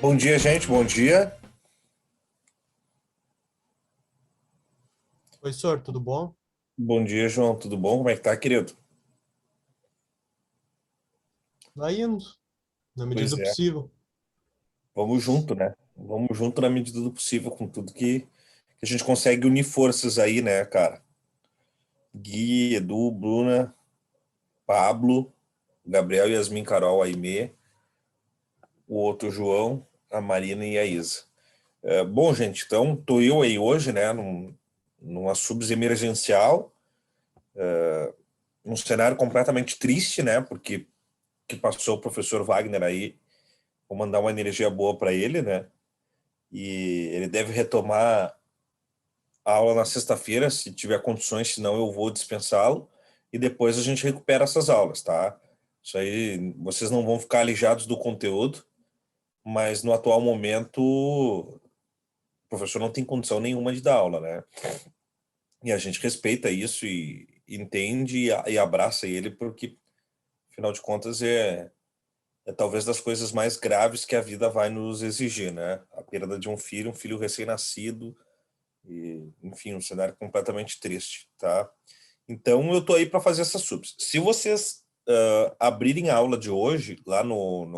Bom dia, gente. Bom dia. Oi, senhor, tudo bom? Bom dia, João. Tudo bom? Como é que tá, querido? Vai indo, na medida Pois do é. possível. Vamos junto, né? Vamos junto na medida do possível com tudo que a gente consegue unir forças aí, né, cara? Gui, Edu, Bruna, Pablo, Gabriel, Yasmin, Carol, Aimee, o outro João, a Marina e a Isa. Bom, gente, então tô eu aí hoje, né, numa subs emergencial, num cenário completamente triste, né, porque que passou o professor Wagner aí. Vou mandar uma energia boa para ele, né? E ele deve retomar a aula na sexta-feira, se tiver condições, senão eu vou dispensá-lo e depois a gente recupera essas aulas, tá? Isso aí, vocês não vão ficar alijados do conteúdo, mas no atual momento o professor não tem condição nenhuma de dar aula, né? E a gente respeita isso e entende e abraça ele, porque, afinal de contas, é talvez das coisas mais graves que a vida vai nos exigir, né? A perda de um filho recém-nascido, e, enfim, um cenário completamente triste, tá? Então eu tô aí para fazer essas subs. Se vocês abrirem a aula de hoje lá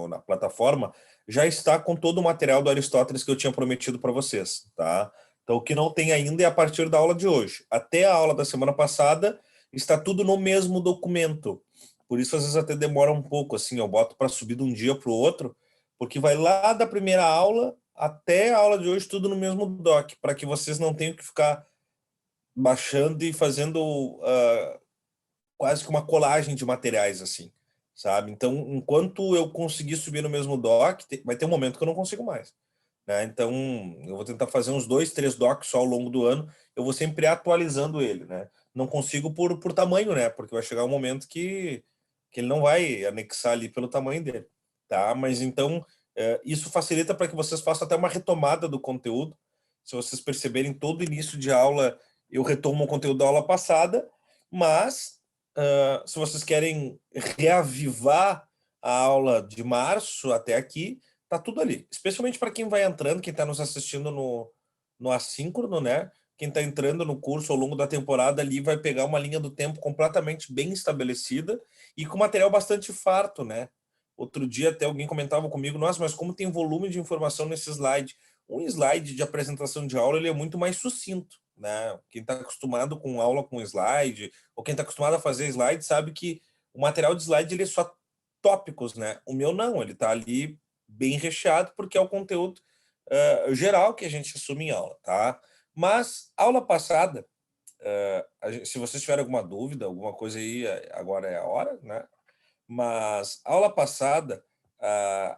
na plataforma, já está com todo o material do Aristóteles que eu tinha prometido para vocês, tá? Então o que não tem ainda é a partir da aula de hoje. Até a aula da semana passada está tudo no mesmo documento. Por isso às vezes até demora um pouco, assim, eu boto para subir de um dia para o outro, porque vai lá da primeira aula até a aula de hoje tudo no mesmo doc, para que vocês não tenham que ficar baixando e fazendo quase que uma colagem de materiais, assim, sabe? Então, enquanto eu conseguir subir no mesmo doc, vai ter um momento que eu não consigo mais, né? Então, eu vou tentar fazer uns 2, 3 docs só ao longo do ano, eu vou sempre atualizando ele, né? Não consigo por tamanho, né? Porque vai chegar um momento que ele não vai anexar ali pelo tamanho dele, tá? Mas então, isso facilita para que vocês façam até uma retomada do conteúdo. Se vocês perceberem, todo início de aula eu retomo o conteúdo da aula passada, mas se vocês querem reavivar a aula de março até aqui, tá tudo ali. Especialmente para quem vai entrando, quem está nos assistindo no assíncrono, né? Quem está entrando no curso ao longo da temporada ali vai pegar uma linha do tempo completamente bem estabelecida e com material bastante farto, né? Outro dia até alguém comentava comigo, nossa, mas como tem volume de informação nesse slide? Um slide de apresentação de aula ele é muito mais sucinto, né? Quem está acostumado com aula com slide, ou quem está acostumado a fazer slide, sabe que o material de slide ele é só tópicos, né? O meu não, ele está ali bem recheado, porque é o conteúdo geral que a gente assume em aula, tá? Mas, aula passada, se vocês tiverem alguma dúvida, alguma coisa aí, agora é a hora, né? Mas, aula passada,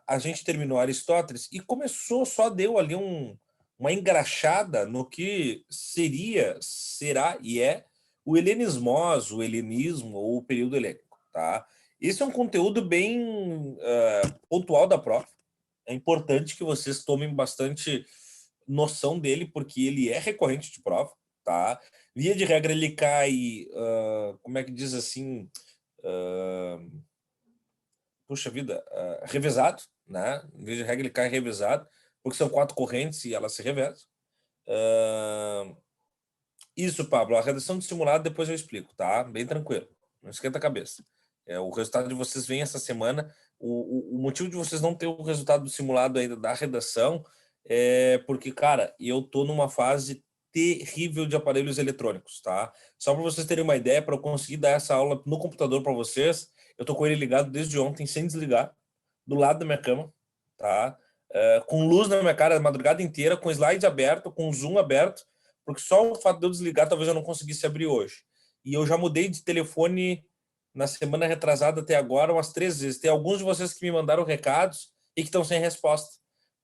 a gente terminou Aristóteles e começou, só deu ali uma engraxada no que será e é o helenismos, o helenismo ou o período helênico, tá? Esse é um conteúdo bem pontual da prova. É importante que vocês tomem bastante noção dele, porque ele é recorrente de prova, tá? Via de regra, ele cai, como é que diz assim, puxa vida, revezado, né? Via de regra, ele cai revezado, porque são 4 correntes e elas se revezam. Isso, Pablo, a redação de simulado depois eu explico, tá? Bem tranquilo, não esquenta a cabeça. O resultado de vocês vem essa semana. O motivo de vocês não ter o resultado do simulado ainda da redação é porque, cara, eu tô numa fase terrível de aparelhos eletrônicos, tá? Só para vocês terem uma ideia, para eu conseguir dar essa aula no computador para vocês, eu tô com ele ligado desde ontem, sem desligar, do lado da minha cama, tá? Com luz na minha cara a madrugada inteira, com slide aberto, com zoom aberto, porque só o fato de eu desligar talvez eu não conseguisse abrir hoje. E eu já mudei de telefone na semana retrasada até agora umas 3 vezes. Tem alguns de vocês que me mandaram recados e que estão sem resposta,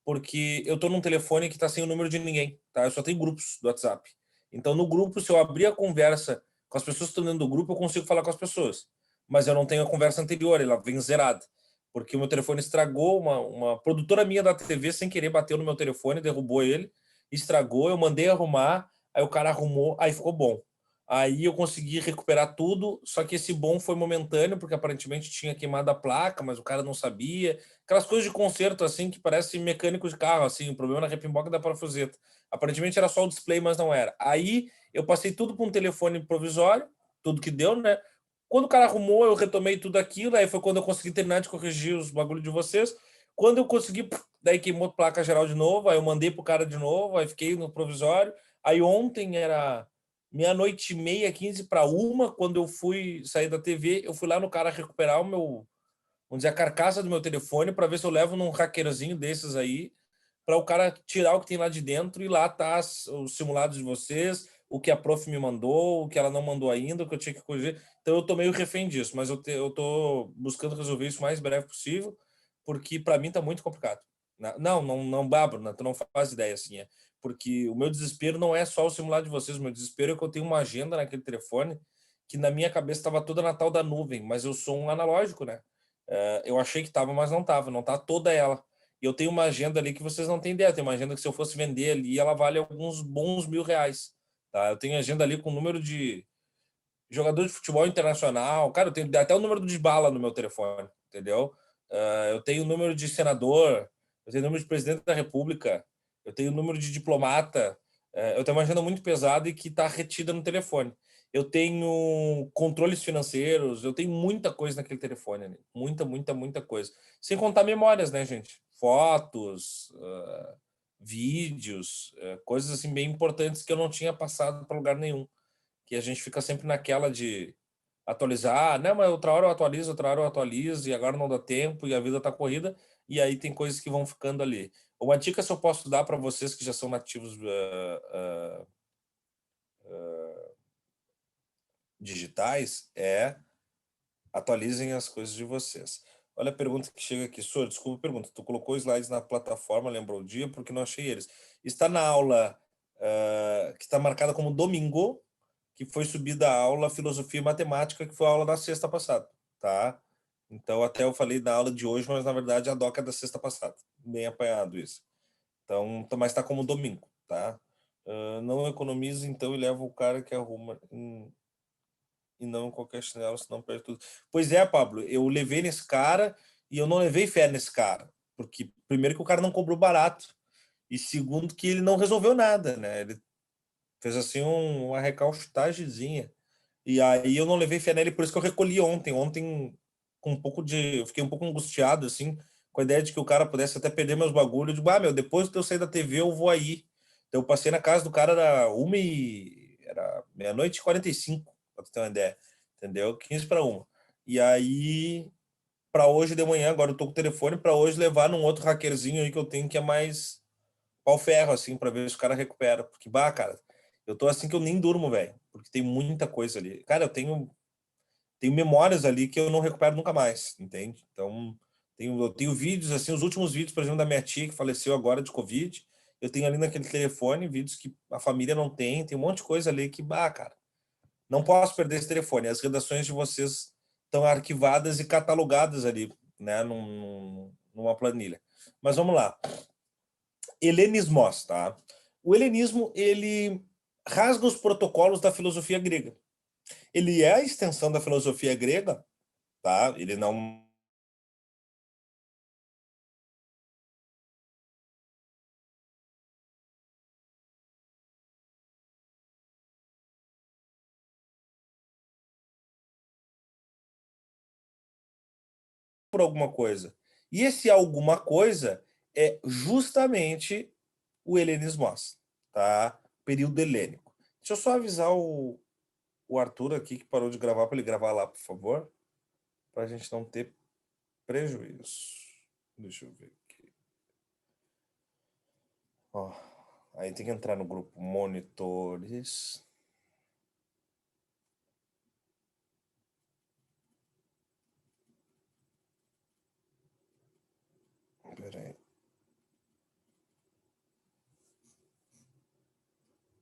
porque eu estou num telefone que está sem o número de ninguém, tá? Eu só tenho grupos do WhatsApp. Então no grupo, se eu abrir a conversa com as pessoas que estão dentro do grupo, eu consigo falar com as pessoas. Mas eu não tenho a conversa anterior, ela vem zerada. Porque o meu telefone estragou, uma produtora minha da TV sem querer bateu no meu telefone, derrubou ele, estragou, eu mandei arrumar, aí o cara arrumou, aí ficou bom. Aí eu consegui recuperar tudo, só que esse bom foi momentâneo, porque aparentemente tinha queimado a placa, mas o cara não sabia. Aquelas coisas de conserto, assim, que parece mecânico de carro, assim, o problema na repimboca da parafuseta. Aparentemente era só o display, mas não era. Aí eu passei tudo para um telefone provisório, tudo que deu, né? Quando o cara arrumou, eu retomei tudo aquilo, aí foi quando eu consegui terminar de corrigir os bagulhos de vocês. Quando eu consegui, daí queimou a placa geral de novo, aí eu mandei pro cara de novo, aí fiquei no provisório. Aí ontem era meia-noite e meia, 15 para uma, quando eu fui sair da TV, eu fui lá no cara recuperar o meu, vamos dizer, a carcaça do meu telefone para ver se eu levo num hackerzinho desses aí, para o cara tirar o que tem lá de dentro e lá tá os simulados de vocês, o que a prof me mandou, o que ela não mandou ainda, o que eu tinha que corrigir. Então eu tô meio refém disso, mas eu tô buscando resolver isso o mais breve possível, porque para mim tá muito complicado. Não, Bárbara, tu não faz ideia assim, porque o meu desespero não é só o simulado de vocês, o meu desespero é que eu tenho uma agenda naquele telefone que na minha cabeça estava toda na tal da nuvem, mas eu sou um analógico, né? Eu achei que estava, mas não estava, não está toda ela. E eu tenho uma agenda ali que vocês não têm ideia. Tem uma agenda que se eu fosse vender ali, ela vale alguns bons R$ 1.000. Tá? Eu tenho agenda ali com o número de jogador de futebol internacional. Cara, eu tenho até o número de bala no meu telefone, entendeu? Eu tenho o número de senador, eu tenho o número de presidente da República, eu tenho o número de diplomata. Eu tenho uma agenda muito pesada e que está retida no telefone. Eu tenho controles financeiros, eu tenho muita coisa naquele telefone, né? Muita coisa. Sem contar memórias, né, gente? Fotos, vídeos, coisas assim bem importantes que eu não tinha passado para lugar nenhum, que a gente fica sempre naquela de atualizar, né? Mas outra hora eu atualizo, e agora não dá tempo, e a vida tá corrida, e aí tem coisas que vão ficando ali. Uma dica se eu posso dar para vocês que já são nativos digitais é atualizem as coisas de vocês. Olha a pergunta que chega aqui. Sor, desculpa a pergunta. Tu colocou slides na plataforma, lembrou o dia, porque não achei eles. Está na aula que está marcada como domingo, que foi subida a aula Filosofia e Matemática, que foi a aula da sexta passada, tá? Então, até eu falei da aula de hoje, mas na verdade a doca é da sexta passada. Bem apanhado isso. Então, mas está como domingo, tá? Não economiza, então, e leva o cara que arruma e não em qualquer chinelo, senão perde tudo. Pois é, Pablo, eu levei nesse cara e eu não levei fé nesse cara. Porque, primeiro, que o cara não cobrou barato. E segundo, que ele não resolveu nada, né? Ele fez assim uma recalchutagemzinha. E aí eu não levei fé nele, por isso que eu recolhi ontem. Ontem, com um pouco de. Eu fiquei um pouco angustiado, assim, com a ideia de que o cara pudesse até perder meus bagulhos. Eu digo, depois que eu sair da TV, eu vou aí. Então eu passei na casa do cara, era meia-noite e 45, pra tu ter uma ideia. Entendeu? 15 para uma. E aí, para hoje de manhã, agora eu tô com o telefone, para hoje levar num outro hackerzinho aí que eu tenho que é mais pau ferro, assim, para ver se o cara recupera. Porque, cara, eu tô assim que eu nem durmo, velho. Porque tem muita coisa ali. Cara, tenho memórias ali que eu não recupero nunca mais, entende? Então, eu tenho vídeos, assim, os últimos vídeos, por exemplo, da minha tia, que faleceu agora de Covid. Eu tenho ali naquele telefone vídeos que a família não tem um monte de coisa ali que, cara, não posso perder esse telefone. As redações de vocês estão arquivadas e catalogadas ali, né, numa planilha. Mas vamos lá. Helenismos, tá? O helenismo, ele rasga os protocolos da filosofia grega. Ele é a extensão da filosofia grega, tá? Ele não por alguma coisa. E esse alguma coisa é justamente o helenismos, tá? Período helênico. Deixa eu só avisar o Arthur aqui que parou de gravar para ele gravar lá, por favor, para a gente não ter prejuízo. Deixa eu ver aqui. Ó, aí tem que entrar no grupo monitores. Pera aí.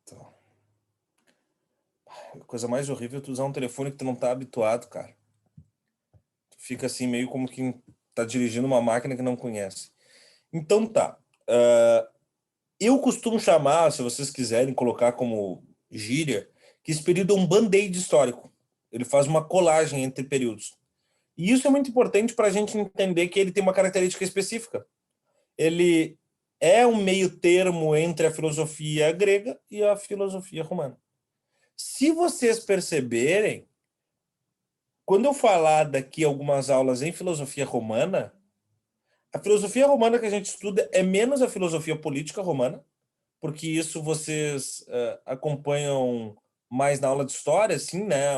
Então, a coisa mais horrível é tu usar um telefone que tu não tá habituado, cara. Tu fica assim meio como quem tá dirigindo uma máquina que não conhece. Então tá. Eu costumo chamar, se vocês quiserem colocar como gíria, que esse período é um band-aid histórico. Ele faz uma colagem entre períodos. E isso é muito importante para a gente entender que ele tem uma característica específica. Ele é um meio termo entre a filosofia grega e a filosofia romana. Se vocês perceberem, quando eu falar daqui algumas aulas em filosofia romana, a filosofia romana que a gente estuda é menos a filosofia política romana, porque isso vocês acompanham mais na aula de história, assim, né?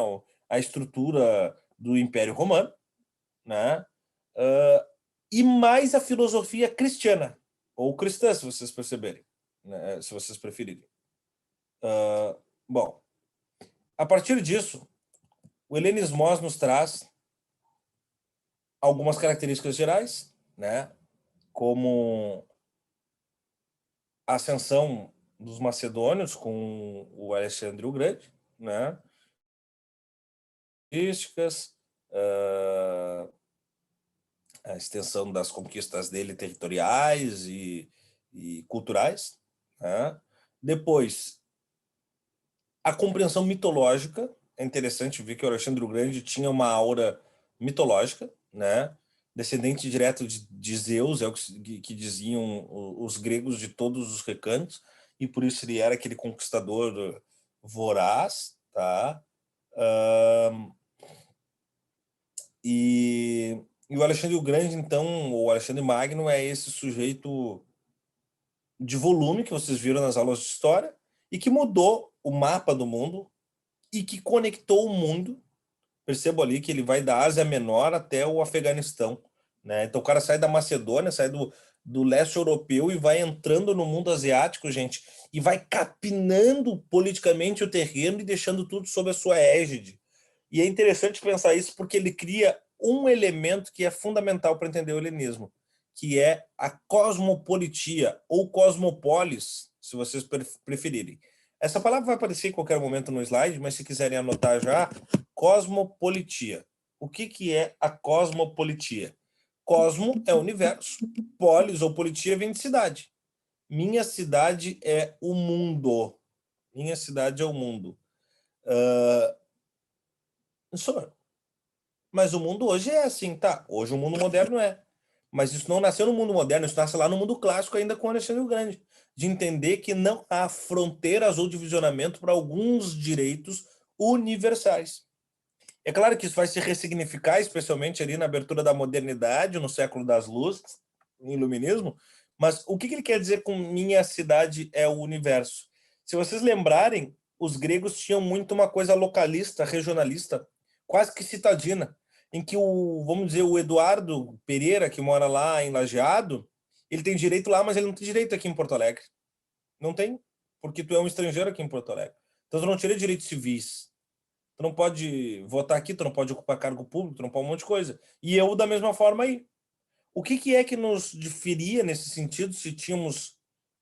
A estrutura do Império Romano, né? E mais a filosofia cristiana, ou cristã, se vocês perceberem, né? Se vocês preferirem. Bom, a partir disso, o helenismos nos traz algumas características gerais, né? Como a ascensão dos macedônios com o Alexandre o Grande, né? Características, a extensão das conquistas dele territoriais e culturais, né? Depois, a compreensão mitológica. É interessante ver que o Alexandre o Grande tinha uma aura mitológica, né? Descendente direto de Zeus, é o que diziam os gregos de todos os recantos, e por isso ele era aquele conquistador voraz, tá? E o Alexandre o Grande, então, o Alexandre Magno é esse sujeito de volume que vocês viram nas aulas de história e que mudou o mapa do mundo e que conectou o mundo. Percebo ali que ele vai da Ásia Menor até o Afeganistão, né? Então o cara sai da Macedônia, sai do leste europeu e vai entrando no mundo asiático, gente, e vai capinando politicamente o terreno e deixando tudo sob a sua égide. E é interessante pensar isso porque ele cria um elemento que é fundamental para entender o helenismo, que é a cosmopolitia, ou cosmopolis, se vocês preferirem. Essa palavra vai aparecer em qualquer momento no slide, mas se quiserem anotar já, cosmopolitia. O que é a cosmopolitia? Cosmo é universo, polis ou politia vem de cidade. Minha cidade é o mundo. Minha cidade é o mundo. Mas o mundo hoje é assim, tá? Hoje o mundo moderno é. Mas isso não nasceu no mundo moderno, isso nasce lá no mundo clássico ainda com Alexandre o Grande. De entender que não há fronteiras ou divisionamento para alguns direitos universais. É claro que isso vai se ressignificar, especialmente ali na abertura da modernidade, no século das luzes, no iluminismo, mas o que ele quer dizer com minha cidade é o universo? Se vocês lembrarem, os gregos tinham muito uma coisa localista, regionalista, quase que citadina, em que vamos dizer, o Eduardo Pereira, que mora lá em Lajeado, ele tem direito lá, mas ele não tem direito aqui em Porto Alegre. Não tem, porque tu é um estrangeiro aqui em Porto Alegre. Então tu não tira direitos civis. Tu não pode votar aqui, tu não pode ocupar cargo público, tu não pode um monte de coisa. E eu, da mesma forma aí. O que é que nos diferia nesse sentido se tínhamos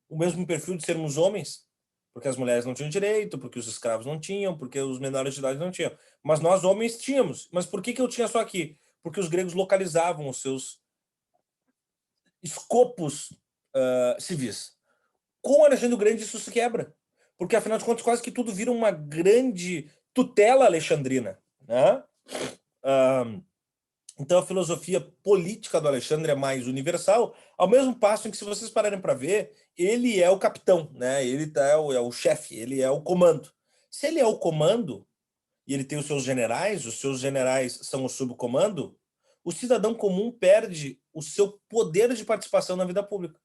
o mesmo perfil de sermos homens? Porque as mulheres não tinham direito, porque os escravos não tinham, porque os menores de idade não tinham. Mas nós, homens, tínhamos. Mas por que eu tinha só aqui? Porque os gregos localizavam os seus escopos civis. Com o Alexandre o Grande isso se quebra. Porque, afinal de contas, quase que tudo vira uma grande tutela alexandrina, né? Então a filosofia política do Alexandre é mais universal, ao mesmo passo em que, se vocês pararem para ver, ele é o capitão, né? Ele é o chefe, ele é o comando. Se ele é o comando e ele tem os seus generais são o subcomando, o cidadão comum perde o seu poder de participação na vida pública.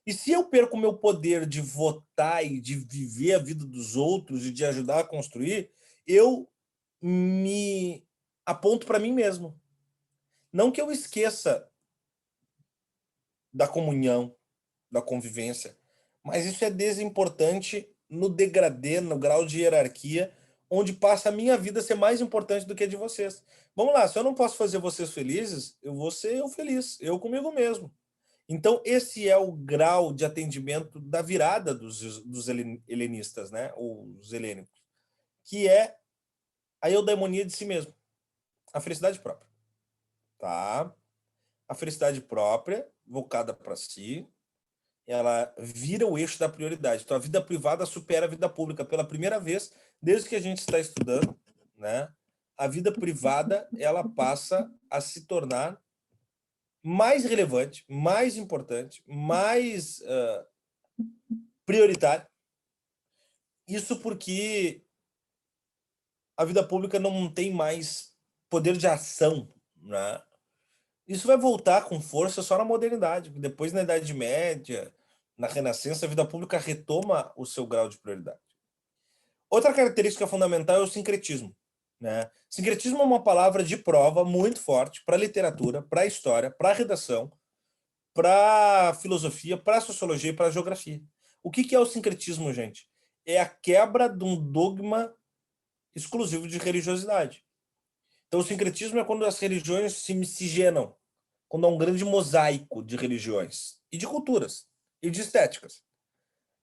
E se eu perco o meu poder de votar e de viver a vida dos outros e de ajudar a construir, eu me aponto para mim mesmo. Não que eu esqueça da comunhão, da convivência, mas isso é desimportante no degradê, no grau de hierarquia, onde passa a minha vida a ser mais importante do que a de vocês. Vamos lá, se eu não posso fazer vocês felizes, eu vou ser eu feliz, eu comigo mesmo. Então, esse é o grau de atendimento da virada dos helenistas, né? Ou os helênicos, que é a eudaimonia de si mesmo, a felicidade própria. Tá? A felicidade própria, voltada para si, ela vira o eixo da prioridade. Então, a vida privada supera a vida pública pela primeira vez desde que a gente está estudando, né, a vida privada ela passa a se tornar mais relevante, mais importante, mais prioritária. Isso porque a vida pública não tem mais poder de ação, né? Isso vai voltar com força só na modernidade. Depois, na Idade Média, na Renascença, a vida pública retoma o seu grau de prioridade. Outra característica fundamental é o sincretismo, né? Sincretismo é uma palavra de prova muito forte para a literatura, para a história, para a redação, para a filosofia, para a sociologia e para a geografia. O que é o sincretismo, gente? É a quebra de um dogma exclusivo de religiosidade. Então, o sincretismo é quando as religiões se miscigenam, quando há um grande mosaico de religiões e de culturas e de estéticas.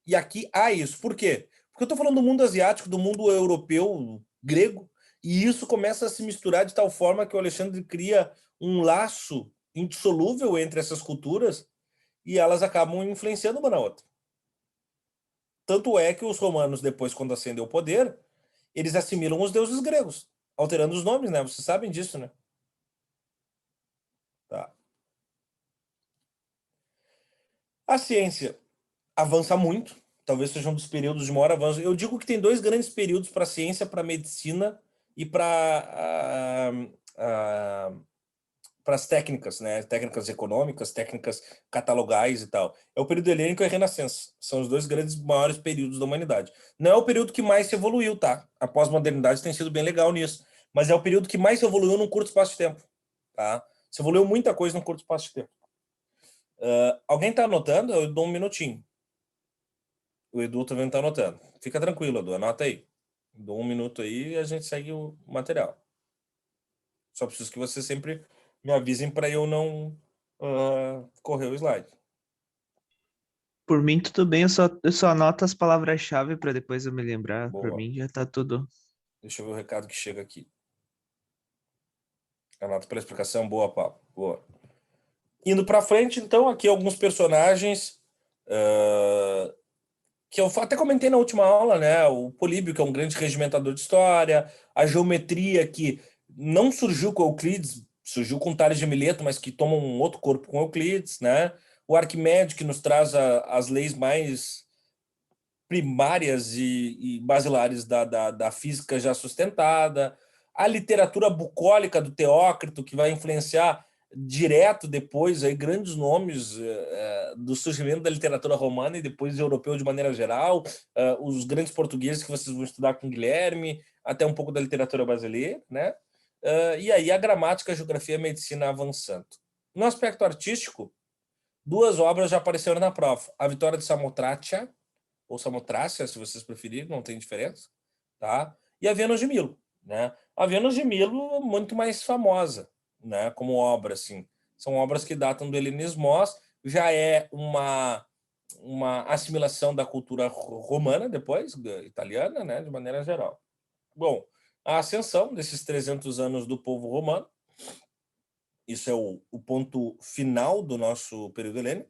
E aqui há isso. Por quê? Porque eu estou falando do mundo asiático, do mundo europeu, grego, e isso começa a se misturar de tal forma que o Alexandre cria um laço indissolúvel entre essas culturas e elas acabam influenciando uma na outra. Tanto é que os romanos, depois, quando ascendem ao poder, eles assimilam os deuses gregos, alterando os nomes, né? Vocês sabem disso, né? Tá. A ciência avança muito, talvez seja um dos períodos de maior avanço. Eu digo que tem dois grandes períodos para a ciência, para a medicina e para as técnicas, né? Técnicas econômicas, técnicas catalogais e tal. É o período helênico e a Renascença. São os dois grandes maiores períodos da humanidade. Não é o período que mais se evoluiu, tá? A pós-modernidade tem sido bem legal nisso. Mas é o período que mais se evoluiu num curto espaço de tempo, tá? Se evoluiu muita coisa num curto espaço de tempo. Alguém está anotando? Eu dou um minutinho. O Edu também está anotando. Fica tranquilo, Edu, anota aí. Dou um minuto aí e a gente segue o material. Só preciso que vocês sempre me avisem para eu não correr o slide. Por mim, tudo bem, eu só anoto as palavras-chave para depois eu me lembrar. Por Boa. mim, já tá tudo. Deixa eu ver o recado que chega aqui. Anota pela explicação. Boa, Paulo. Boa. Indo para frente, então, aqui alguns personagens que eu até comentei na última aula, né? O Políbio, que é um grande regimentador de história, a geometria, que não surgiu com Euclides, surgiu com Tales de Mileto, mas que toma um outro corpo com Euclides, né? O Arquimedes, que nos traz as leis mais primárias e basilares da física já sustentada, a literatura bucólica do Teócrito, que vai influenciar direto depois aí grandes nomes do surgimento da literatura romana e depois europeu de maneira geral, os grandes portugueses que vocês vão estudar com Guilherme, até um pouco da literatura brasileira, né? E aí a gramática, a geografia e a medicina avançando. No aspecto artístico, duas obras já apareceram na prova. A Vitória de Samotrácia, ou Samotrácia, se vocês preferirem, não tem diferença, tá? E a Vênus de Milo, né? A Vênus de Milo é muito mais famosa, né? Como obra, assim. São obras que datam do helenismo, já é uma assimilação da cultura romana depois, italiana, né? De maneira geral. Bom, a ascensão desses 300 anos do povo romano, isso é o ponto final do nosso período helênico.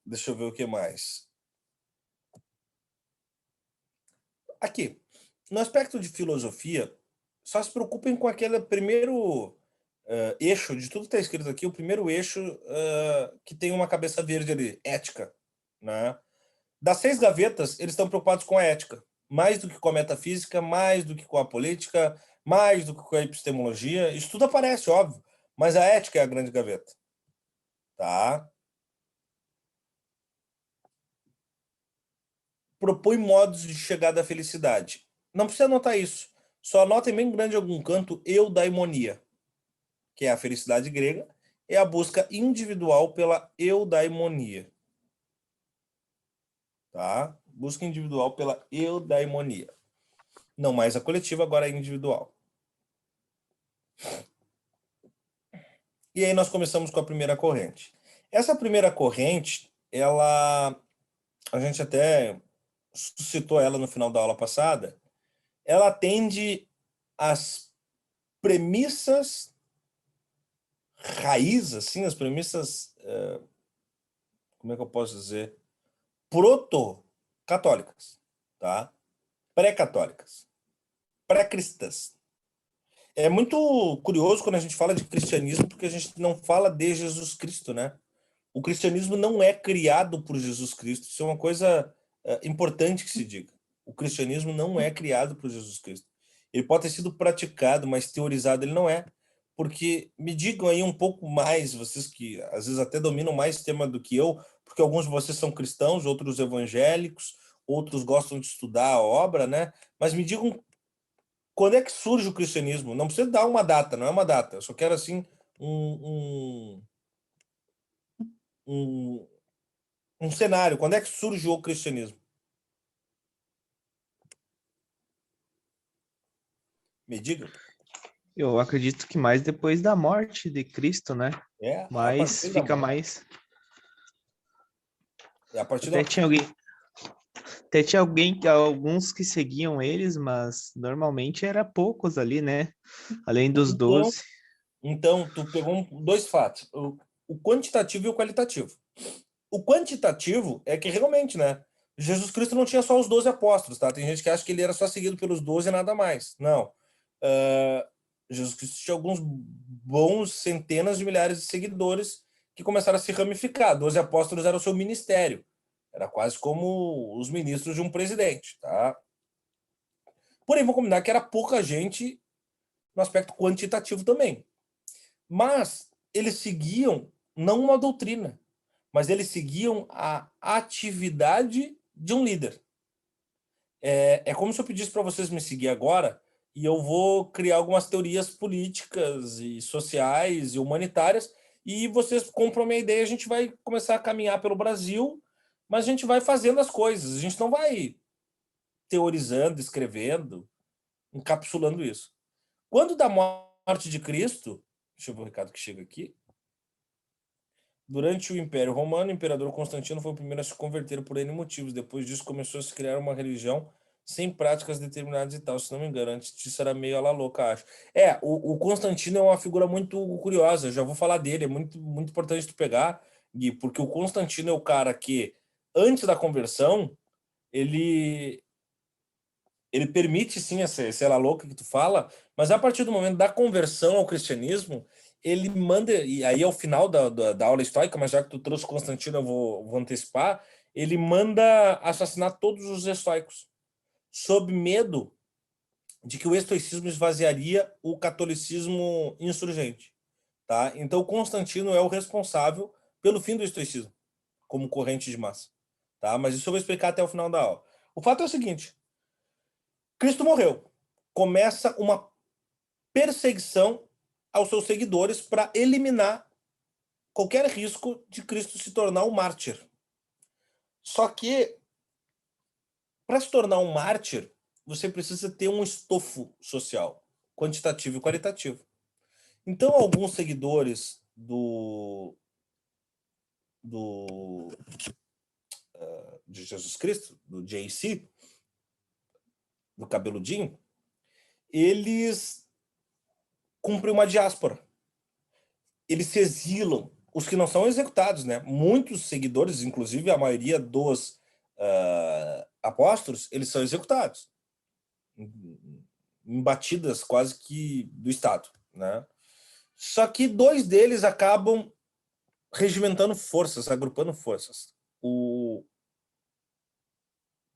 Deixa eu ver o que mais. Aqui, no aspecto de filosofia, só se preocupem com aquele primeiro eixo de tudo que está escrito aqui, o primeiro eixo que tem uma cabeça verde ali, ética, né? Das 6 gavetas, eles estão preocupados com a ética, mais do que com a metafísica, mais do que com a política, mais do que com a epistemologia. Isso tudo aparece, óbvio, mas a ética é a grande gaveta, tá? Propõe modos de chegar à felicidade. Não precisa anotar isso. Só anotem bem grande em algum canto eudaimonia, que é a felicidade grega, é a busca individual pela eudaimonia. Tá? Busca individual pela eudaimonia. Não mais a coletiva, agora é individual. E aí nós começamos com a primeira corrente. Essa primeira corrente, a gente até suscitou ela no final da aula passada, ela atende às premissas raiz, assim, as premissas, como é que eu posso dizer, proto-católicas, tá? pré-católicas, pré-cristãs. É muito curioso quando a gente fala de cristianismo, porque a gente não fala de Jesus Cristo, né? O cristianismo não é criado por Jesus Cristo. Isso é uma coisa importante que se diga. O cristianismo não é criado por Jesus Cristo. Ele pode ter sido praticado, mas teorizado ele não é. Porque me digam aí um pouco mais, vocês que às vezes até dominam mais tema do que eu, porque alguns de vocês são cristãos, outros evangélicos, outros gostam de estudar a obra, né? Mas me digam quando é que surge o cristianismo? Não precisa dar uma data, não é uma data. Eu só quero assim um, um, um cenário. Quando é que surgiu o cristianismo? Me diga. Eu acredito que mais depois da morte de Cristo, né? É a Mas partir da fica morte. mais. É a partir da Até tinha alguém, alguns que seguiam eles, mas normalmente era poucos ali, né? Além dos então, 12. então tu pegou dois fatos, o quantitativo e o qualitativo. O quantitativo é que realmente, né? Jesus Cristo não tinha só os 12 apóstolos, tá? Tem gente que acha que ele era só seguido pelos 12 e nada mais. Não. Ah, Jesus Cristo tinha alguns bons centenas de milhares de seguidores que começaram a se ramificar. 12 apóstolos era o seu ministério. Era quase como os ministros de um presidente, tá? Porém, vou combinar que era pouca gente no aspecto quantitativo também. Mas eles seguiam não uma doutrina, mas eles seguiam a atividade de um líder. É como se eu pedisse para vocês me seguir agora e eu vou criar algumas teorias políticas e sociais e humanitárias e vocês compram a minha ideia, a gente vai começar a caminhar pelo Brasil, mas a gente vai fazendo as coisas, a gente não vai teorizando, escrevendo, encapsulando isso. Quando da morte de Cristo, deixa eu ver o recado que chega aqui. Durante o Império Romano, o imperador Constantino foi o primeiro a se converter por N motivos. Depois disso, começou a se criar uma religião sem práticas determinadas e tal, se não me engano. Antes disso era meio a la louca, acho. O Constantino é uma figura muito curiosa, eu já vou falar dele, é muito, muito importante tu pegar, Gui, porque o Constantino é o cara que, antes da conversão, ele, ele permite sim essa ela louca que tu fala, mas a partir do momento da conversão ao cristianismo, ele manda, e aí é o final da aula estoica, mas já que tu trouxe Constantino, eu vou antecipar, ele manda assassinar todos os estoicos, sob medo de que o estoicismo esvaziaria o catolicismo insurgente. Tá? Então, Constantino é o responsável pelo fim do estoicismo, como corrente de massa. Tá? Mas isso eu vou explicar até o final da aula. O fato é o seguinte, Cristo morreu. Começa uma perseguição aos seus seguidores para eliminar qualquer risco de Cristo se tornar um mártir. Só que, para se tornar um mártir, você precisa ter um estofo social, quantitativo e qualitativo. Então, alguns seguidores de Jesus Cristo, do JC, do cabeludinho, eles cumprem uma diáspora. Eles se exilam, os que não são executados, né? Muitos seguidores, inclusive a maioria dos apóstolos, eles são executados em batidas quase que do Estado, né? Só que dois deles acabam regimentando forças, agrupando forças. O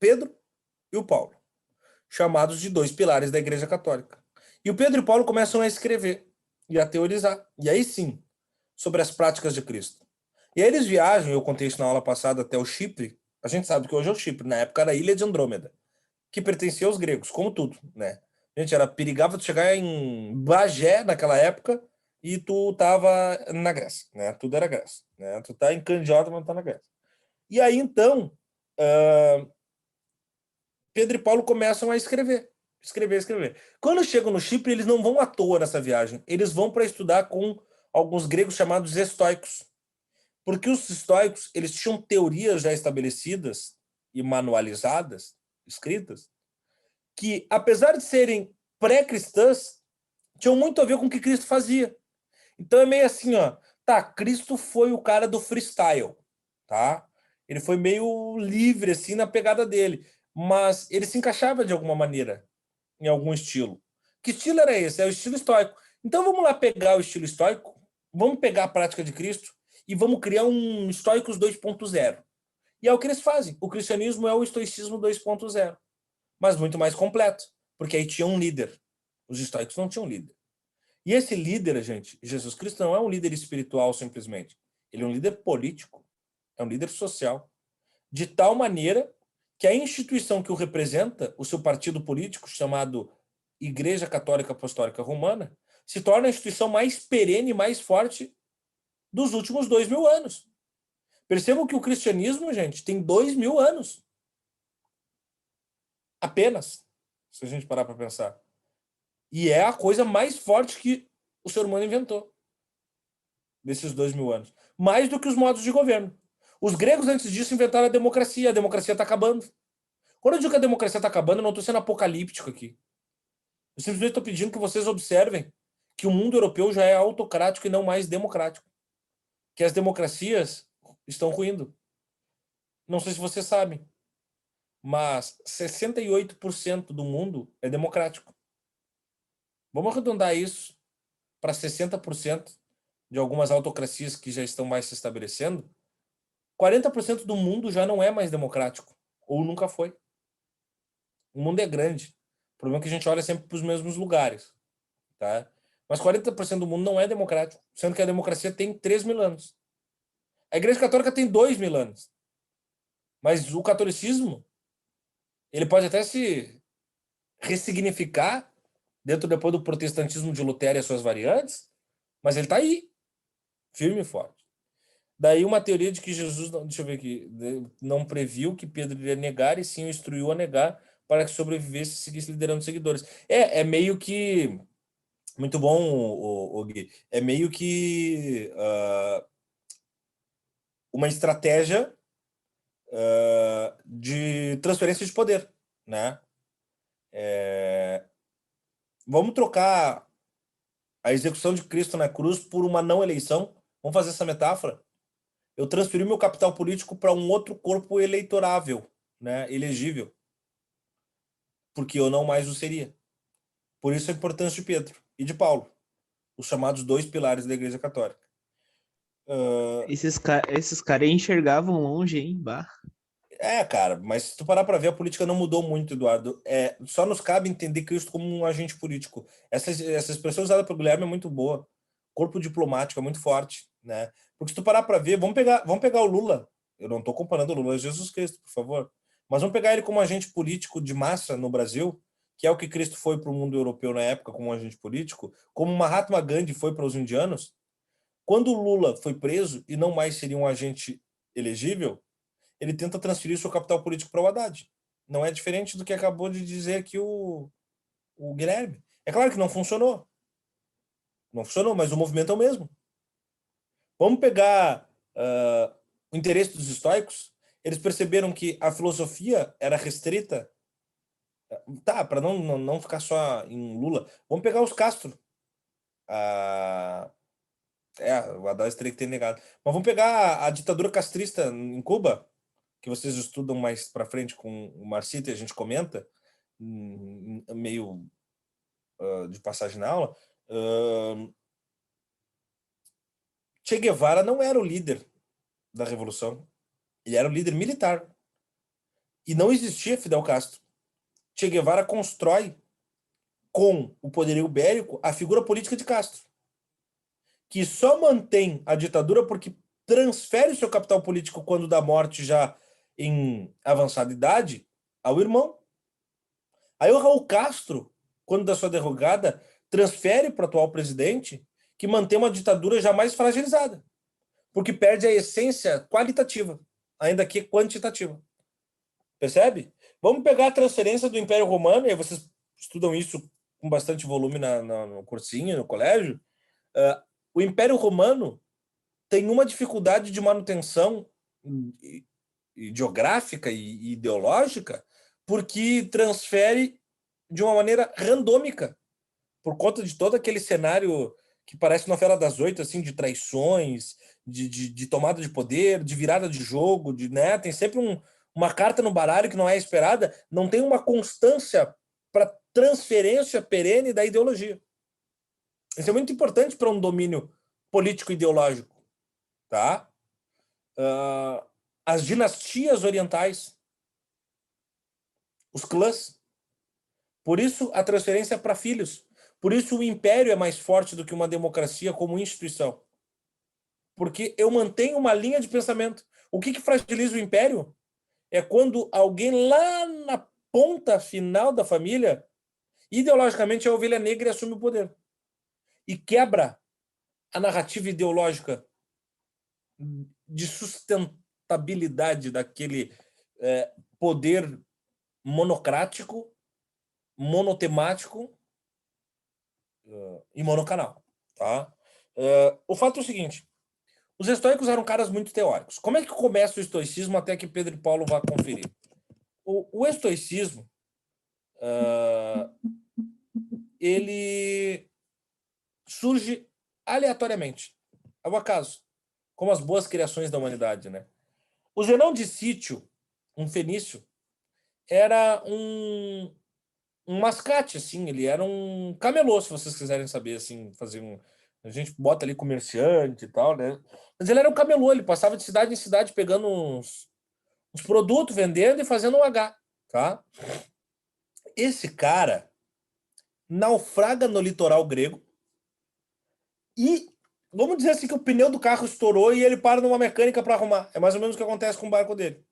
Pedro e o Paulo, chamados de dois pilares da Igreja Católica. E o Pedro e o Paulo começam a escrever e a teorizar. E aí sim, sobre as práticas de Cristo. E aí eles viajam, eu contei isso na aula passada, até o Chipre. A gente sabe que hoje é o Chipre, na época era a Ilha de Andrômeda, que pertencia aos gregos, como tudo, né? Gente, era perigava tu chegar em Bagé naquela época e tu tava na Grécia, né? Tudo era Grécia, né? Tu tá em Candiota, mas tá na Grécia. E aí, então, Pedro e Paulo começam a escrever. Escrever. Quando chegam no Chipre, eles não vão à toa nessa viagem. Eles vão para estudar com alguns gregos chamados estoicos. Porque os estoicos, eles tinham teorias já estabelecidas e manualizadas, escritas, que, apesar de serem pré-cristãs, tinham muito a ver com o que Cristo fazia. Então é meio assim, ó, tá, Cristo foi o cara do freestyle, tá? Ele foi meio livre, assim, na pegada dele. mas ele se encaixava de alguma maneira em algum estilo. Que estilo era esse? É o estilo estoico. Então vamos lá pegar o estilo estoico, vamos pegar a prática de Cristo e vamos criar um estoicos 2.0. E é o que eles fazem. O cristianismo é o estoicismo 2.0, mas muito mais completo, porque aí tinha um líder. Os estoicos não tinham líder. E esse líder, gente, Jesus Cristo não é um líder espiritual simplesmente. Ele é um líder político, é um líder social. De tal maneira que a instituição que o representa, o seu partido político, chamado Igreja Católica Apostólica Romana, se torna a instituição mais perene e mais forte dos últimos 2000 anos. Percebam que o cristianismo, gente, tem 2000 anos. Apenas, se a gente parar para pensar. E é a coisa mais forte que o ser humano inventou nesses 2000 anos. Mais do que os modos de governo. Os gregos, antes disso, inventaram a democracia está acabando. Quando eu digo que a democracia está acabando, eu não estou sendo apocalíptico aqui. Eu simplesmente estou pedindo que vocês observem que o mundo europeu já é autocrático e não mais democrático. Que as democracias estão ruindo. Não sei se vocês sabem, mas 68% do mundo é democrático. Vamos arredondar isso para 60% de algumas autocracias que já estão mais se estabelecendo. 40% do mundo já não é mais democrático, ou nunca foi. O mundo é grande. O problema é que a gente olha sempre para os mesmos lugares. Tá? Mas 40% do mundo não é democrático, sendo que a democracia tem 3.000 anos. A Igreja Católica tem 2.000 anos. Mas o catolicismo, ele pode até se ressignificar depois do protestantismo de Lutero e as suas variantes, mas ele está aí, firme e forte. Daí uma teoria de que Jesus, deixa eu ver aqui, não previu que Pedro iria negar e sim o instruiu a negar para que sobrevivesse e seguisse liderando seguidores. É meio que, muito bom, o Gui, é meio que uma estratégia de transferência de poder, né? Vamos trocar a execução de Cristo na cruz por uma não eleição. Vamos fazer essa metáfora? Eu transferi meu capital político para um outro corpo eleitorável, né? Elegível, porque eu não mais o seria. Por isso a importância de Pedro e de Paulo, os chamados 2 pilares da Igreja Católica. Esses caras enxergavam longe, hein? Bah. Cara, mas se tu parar para ver, a política não mudou muito, Eduardo. Só nos cabe entender Cristo como um agente político. Essa expressão usada por Guilherme é muito boa. Corpo diplomático é muito forte, né? Porque se tu parar para ver, vamos pegar o Lula. Eu não estou comparando o Lula a Jesus Cristo, por favor. Mas vamos pegar ele como agente político de massa no Brasil, que é o que Cristo foi para o mundo europeu na época como um agente político, como Mahatma Gandhi foi para os indianos. Quando o Lula foi preso e não mais seria um agente elegível, ele tenta transferir seu capital político para o Haddad. Não é diferente do que acabou de dizer aqui o Guilherme. É claro que não funcionou. Não funcionou, mas o movimento é o mesmo. Vamos pegar o interesse dos estoicos. Eles perceberam que a filosofia era restrita. Tá, para não ficar só em Lula. Vamos pegar os Castro. O Haddad teria que ter negado. Mas vamos pegar a ditadura castrista em Cuba, que vocês estudam mais para frente com o Marcito e a gente comenta, meio de passagem na aula. Che Guevara não era o líder da revolução, ele era o líder militar. E não existia Fidel Castro. Che Guevara constrói, com o poderio bélico, a figura política de Castro, que só mantém a ditadura porque transfere seu capital político quando dá morte já em avançada idade ao irmão. Aí o Raul Castro, quando da sua derrocada, transfere para o atual presidente, que mantém uma ditadura já mais fragilizada, porque perde a essência qualitativa, ainda que quantitativa. Percebe? Vamos pegar a transferência do Império Romano, e aí vocês estudam isso com bastante volume no cursinho, no colégio. O Império Romano tem uma dificuldade de manutenção geográfica e ideológica, porque transfere de uma maneira randômica, por conta de todo aquele cenário que parece novela das 8, assim, de traições, de tomada de poder, de virada de jogo, né? Tem sempre uma carta no baralho que não é esperada, não tem uma constância para transferência perene da ideologia. Isso é muito importante para um domínio político-ideológico. Tá? As dinastias orientais, os clãs. Por isso, a transferência é para filhos. Por isso, o império é mais forte do que uma democracia como instituição. Porque eu mantenho uma linha de pensamento. O que fragiliza o império é quando alguém lá na ponta final da família, ideologicamente, é a ovelha negra e assume o poder. E quebra a narrativa ideológica de sustentabilidade daquele poder monocrático, monotemático e monocanal. Tá? O fato é o seguinte: os estoicos eram caras muito teóricos. Como é que começa o estoicismo até que Pedro e Paulo vá conferir? O estoicismo, ele surge aleatoriamente, ao acaso, como as boas criações da humanidade, né? O Zenão de Sítio, um fenício, era um mascate, assim, ele era um camelô, se vocês quiserem saber, assim, fazer um... A gente bota ali comerciante e tal, né? Mas ele era um camelô, ele passava de cidade em cidade pegando uns produtos, vendendo e fazendo um H, tá? Esse cara naufraga no litoral grego e, vamos dizer assim, que o pneu do carro estourou e ele para numa mecânica para arrumar. É mais ou menos o que acontece com o barco dele.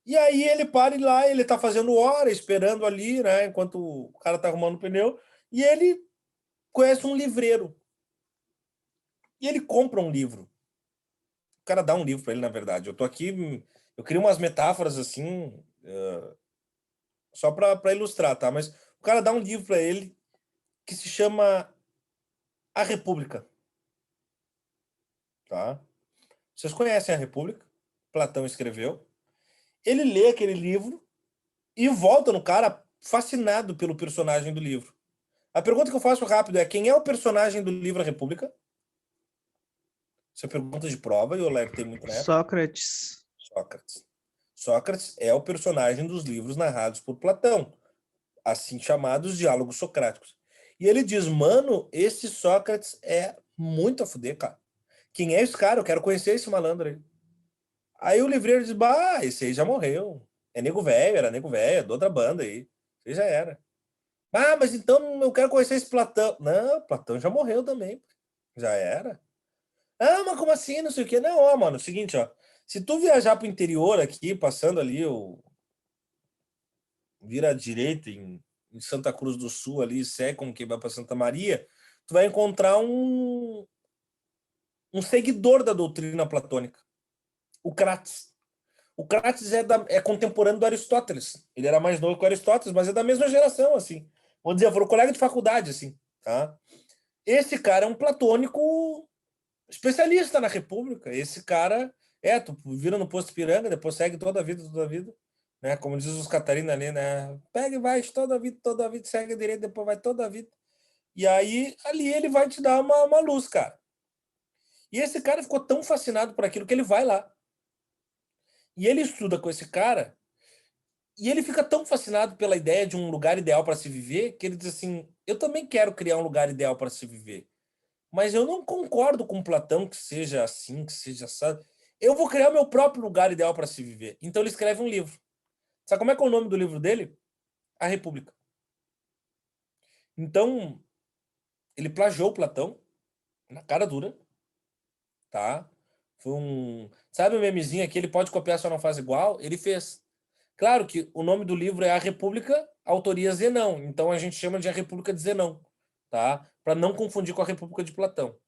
E aí ele para e lá, ele tá fazendo hora, esperando ali, né, enquanto o cara tá arrumando o pneu, e ele conhece um livreiro. E ele compra um livro. O cara dá um livro para ele, na verdade. Eu tô aqui, eu crio umas metáforas assim, só para ilustrar, tá? Mas o cara dá um livro para ele que se chama A República. Tá? Vocês conhecem A República? Platão escreveu. Ele lê aquele livro e volta no cara fascinado pelo personagem do livro. A pergunta que eu faço rápido é: quem é o personagem do livro A República? Isso é pergunta de prova e eu alertei muito na época. Sócrates. Sócrates. Sócrates é o personagem dos livros narrados por Platão, assim chamados diálogos socráticos. E ele diz: mano, esse Sócrates é muito a fuder, cara. Quem é esse cara? Eu quero conhecer esse malandro aí. Aí o livreiro diz: bah, esse aí já morreu. É nego velho, era nego velho, de outra banda aí. Esse já era. Ah, mas então eu quero conhecer esse Platão. Não, Platão já morreu também. Já era. Ah, mas como assim? Não sei o quê. Não, ó, mano, é o seguinte, ó. Se tu viajar pro interior aqui, passando ali, vira à direita em Santa Cruz do Sul, ali, segue como que vai para Santa Maria, tu vai encontrar um seguidor da doutrina platônica, o Crates. O Crates é contemporâneo do Aristóteles. Ele era mais novo que o Aristóteles, mas é da mesma geração, assim. Vamos dizer, foram colega de faculdade, assim, tá? Esse cara é um platônico especialista na República. Esse cara tu vira no posto Piranga, depois segue toda a vida, né? Como diz os Catarina ali, né? Pega e vai toda a vida, segue a direita, depois vai toda a vida. E aí, ali ele vai te dar uma luz, cara. E esse cara ficou tão fascinado por aquilo que ele vai lá. E ele estuda com esse cara e ele fica tão fascinado pela ideia de um lugar ideal para se viver que ele diz assim: eu também quero criar um lugar ideal para se viver. Mas eu não concordo com Platão que seja assim, que seja assim. Eu vou criar o meu próprio lugar ideal para se viver. Então ele escreve um livro. Sabe como é que é o nome do livro dele? A República. Então, ele plagiou Platão na cara dura, tá? Foi sabe o memezinho aqui, ele pode copiar, só não faz igual? Ele fez. Claro que o nome do livro é A República, autoria Zenão. Então a gente chama de A República de Zenão, tá? Para não confundir com a República de Platão.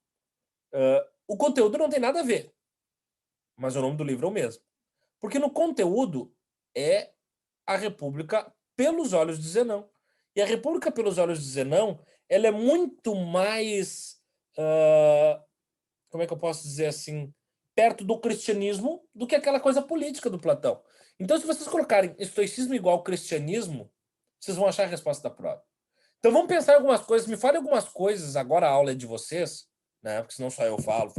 O conteúdo não tem nada a ver, mas o nome do livro é o mesmo. Porque no conteúdo é a República pelos olhos de Zenão. E a República pelos olhos de Zenão, ela é muito mais, como é que eu posso dizer assim, perto do cristianismo do que aquela coisa política do Platão. Então, se vocês colocarem estoicismo igual cristianismo, vocês vão achar a resposta da prova. Então, vamos pensar em algumas coisas. Me falem algumas coisas, agora a aula é de vocês, né? Porque senão só eu falo.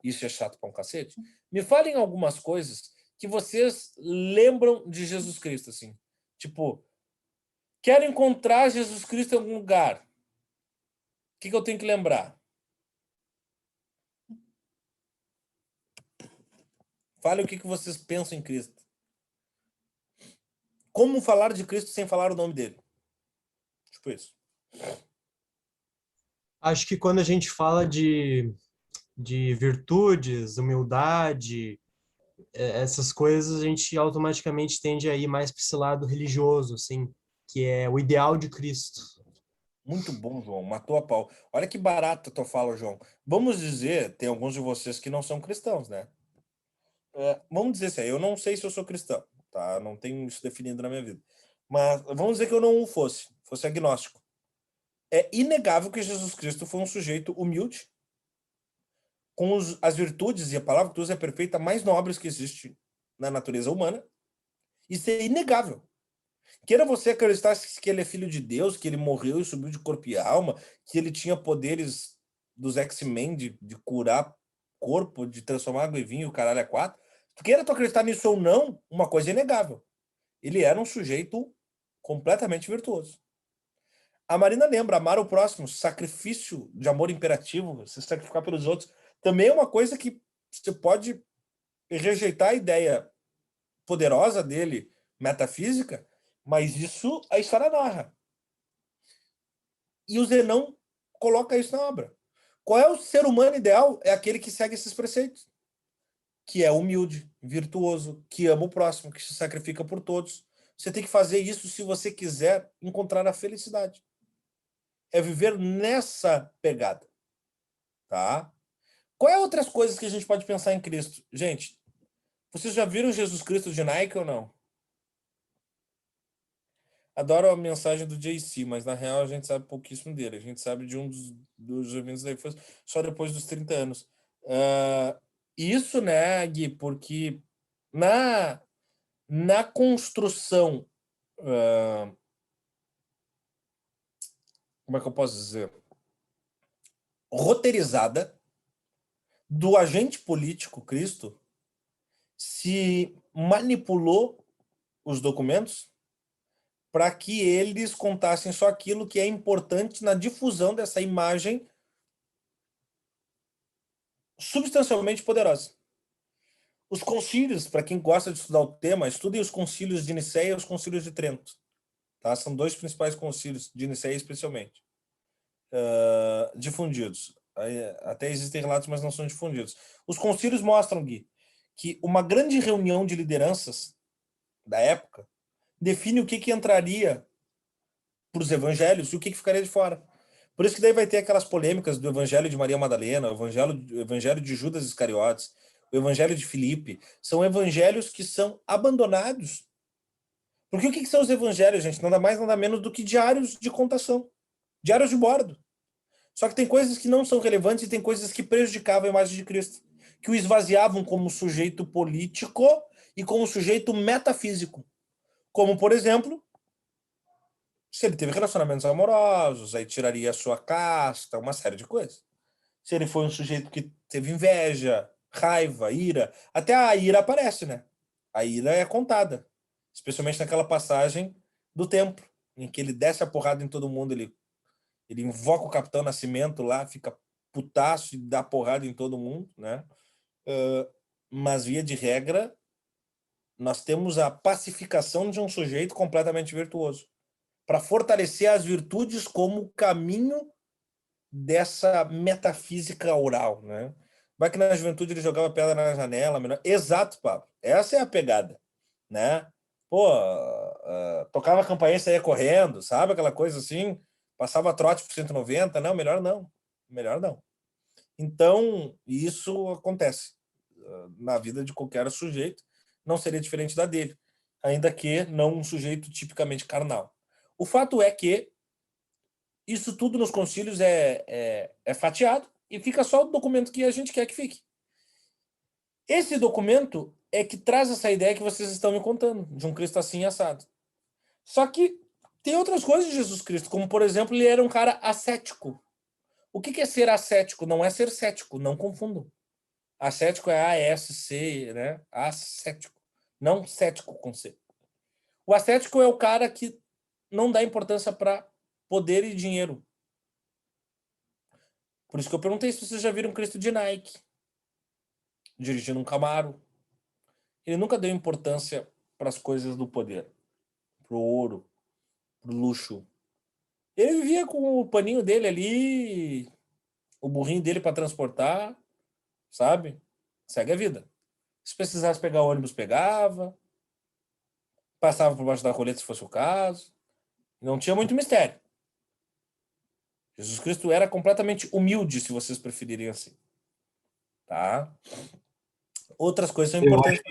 Isso é chato pra um cacete. Me falem algumas coisas que vocês lembram de Jesus Cristo, assim? Tipo, quero encontrar Jesus Cristo em algum lugar. O que eu tenho que lembrar? Fale o que vocês pensam em Cristo. Como falar de Cristo sem falar o nome dele? Tipo isso. Acho que quando a gente fala de virtudes, humildade, essas coisas, a gente automaticamente tende a ir mais para esse lado religioso, assim, que é o ideal de Cristo. Muito bom, João. Matou a pau. Olha que barata a tua fala, João. Vamos dizer, tem alguns de vocês que não são cristãos, né? Vamos dizer assim, eu não sei se eu sou cristão, tá? Não tenho isso definido na minha vida. Mas vamos dizer que eu não o fosse agnóstico. É inegável que Jesus Cristo foi um sujeito humilde, com as virtudes, e a palavra que tu usa é perfeita, mais nobres que existe na natureza humana. Isso é inegável. Queira você acreditar que ele é filho de Deus, que ele morreu e subiu de corpo e alma, que ele tinha poderes dos X-Men de curar corpo, de transformar água em vinho, o caralho é quatro. Queira tu acreditar nisso ou não, uma coisa é inegável. Ele era um sujeito completamente virtuoso. A Marina lembra, amar o próximo, sacrifício de amor imperativo, se sacrificar pelos outros, também é uma coisa que você pode rejeitar a ideia poderosa dele, metafísica, mas isso a história narra. E o Zenão coloca isso na obra. Qual é o ser humano ideal? É aquele que segue esses preceitos, que é humilde, virtuoso, que ama o próximo, que se sacrifica por todos. Você tem que fazer isso se você quiser encontrar a felicidade. É viver nessa pegada, tá? Qual é outras coisas que a gente pode pensar em Cristo? Gente, vocês já viram Jesus Cristo de Nike ou não? Adoro a mensagem do JC, mas na real a gente sabe pouquíssimo dele. A gente sabe de um dos eventos da infância só depois dos 30 anos. Isso, né, Gui, porque na construção, como é que eu posso dizer? Roteirizada do agente político Cristo, se manipulou os documentos para que eles contassem só aquilo que é importante na difusão dessa imagem substancialmente poderosa. Os concílios, para quem gosta de estudar o tema, estudem os concílios de Nicéia e os concílios de Trento. Tá? São dois principais concílios, de Nicéia especialmente, difundidos. Até existem relatos, mas não são difundidos. Os concílios mostram, Gui, que uma grande reunião de lideranças da época define o que entraria para os evangelhos e o que ficaria de fora. Por isso que daí vai ter aquelas polêmicas do evangelho de Maria Madalena, o evangelho de Judas Iscariotes, o evangelho de Filipe. São evangelhos que são abandonados. Porque o que são os evangelhos, gente? Nada mais, nada menos do que diários de contação. Diários de bordo. Só que tem coisas que não são relevantes e tem coisas que prejudicavam a imagem de Cristo. Que o esvaziavam como sujeito político e como sujeito metafísico. Como, por exemplo, se ele teve relacionamentos amorosos, aí tiraria a sua casta, uma série de coisas. Se ele foi um sujeito que teve inveja, raiva, ira, até a ira aparece, né? A ira é contada, especialmente naquela passagem do templo, em que ele desce a porrada em todo mundo, ele invoca o Capitão Nascimento lá, fica putaço e dá porrada em todo mundo, né? Mas, via de regra, nós temos a pacificação de um sujeito completamente virtuoso, para fortalecer as virtudes como caminho dessa metafísica oral, né? Vai que na juventude ele jogava pedra na janela. Exato, Pablo. Essa é a pegada, né? Pô, tocava a campainha e saía correndo, sabe? Aquela coisa assim, passava trote por 190. Não, melhor não. Melhor não. Então, isso acontece na vida de qualquer sujeito. Não seria diferente da dele, ainda que não um sujeito tipicamente carnal. O fato é que isso tudo nos concílios é fatiado e fica só o documento que a gente quer que fique. Esse documento é que traz essa ideia que vocês estão me contando, de um Cristo assim assado. Só que tem outras coisas de Jesus Cristo, como, por exemplo, ele era um cara ascético. O que é ser ascético? Não é ser cético, não confundam. Ascético é A-S-C, né? Ascético. não cético com C. O ascético é o cara que não dá importância para poder e dinheiro. Por isso que eu perguntei se vocês já viram Cristo de Nike, dirigindo um Camaro. Ele nunca deu importância para as coisas do poder, pro ouro, pro luxo. Ele vivia com o paninho dele ali, o burrinho dele para transportar, sabe? Segue a vida. Se precisasse pegar ônibus, pegava. Passava por baixo da coleta se fosse o caso. Não tinha muito mistério. Jesus Cristo era completamente humilde, se vocês preferirem assim. Tá? Outras coisas são Eu importantes.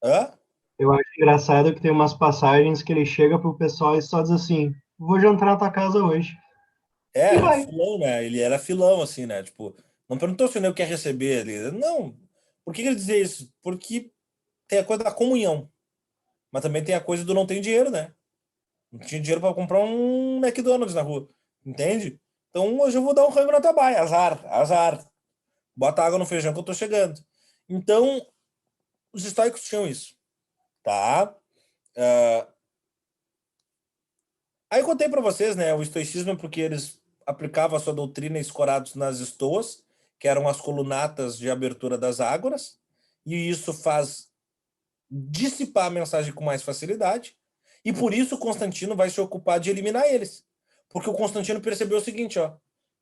Hã? Eu acho engraçado que tem umas passagens que ele chega pro pessoal e só diz assim: vou jantar na tua casa hoje. E É, vai. filão, né? Ele era filão, assim, né? Tipo, não perguntou se o nego quer receber ele. Não. Por que ele dizia isso? Porque tem a coisa da comunhão. Mas também tem a coisa do não tem dinheiro, né? Não tinha dinheiro para comprar um McDonald's na rua. Entende? Então hoje eu vou dar um rango na tua baia. Azar, azar. Bota água no feijão que eu tô chegando. Então, os estoicos tinham isso. Tá? Aí eu contei para vocês, né? O estoicismo é porque eles aplicavam a sua doutrina escorados nas estoas, que eram as colunatas de abertura das ágoras, e isso faz dissipar a mensagem com mais facilidade, e por isso Constantino vai se ocupar de eliminar eles. Porque o Constantino percebeu o seguinte, ó,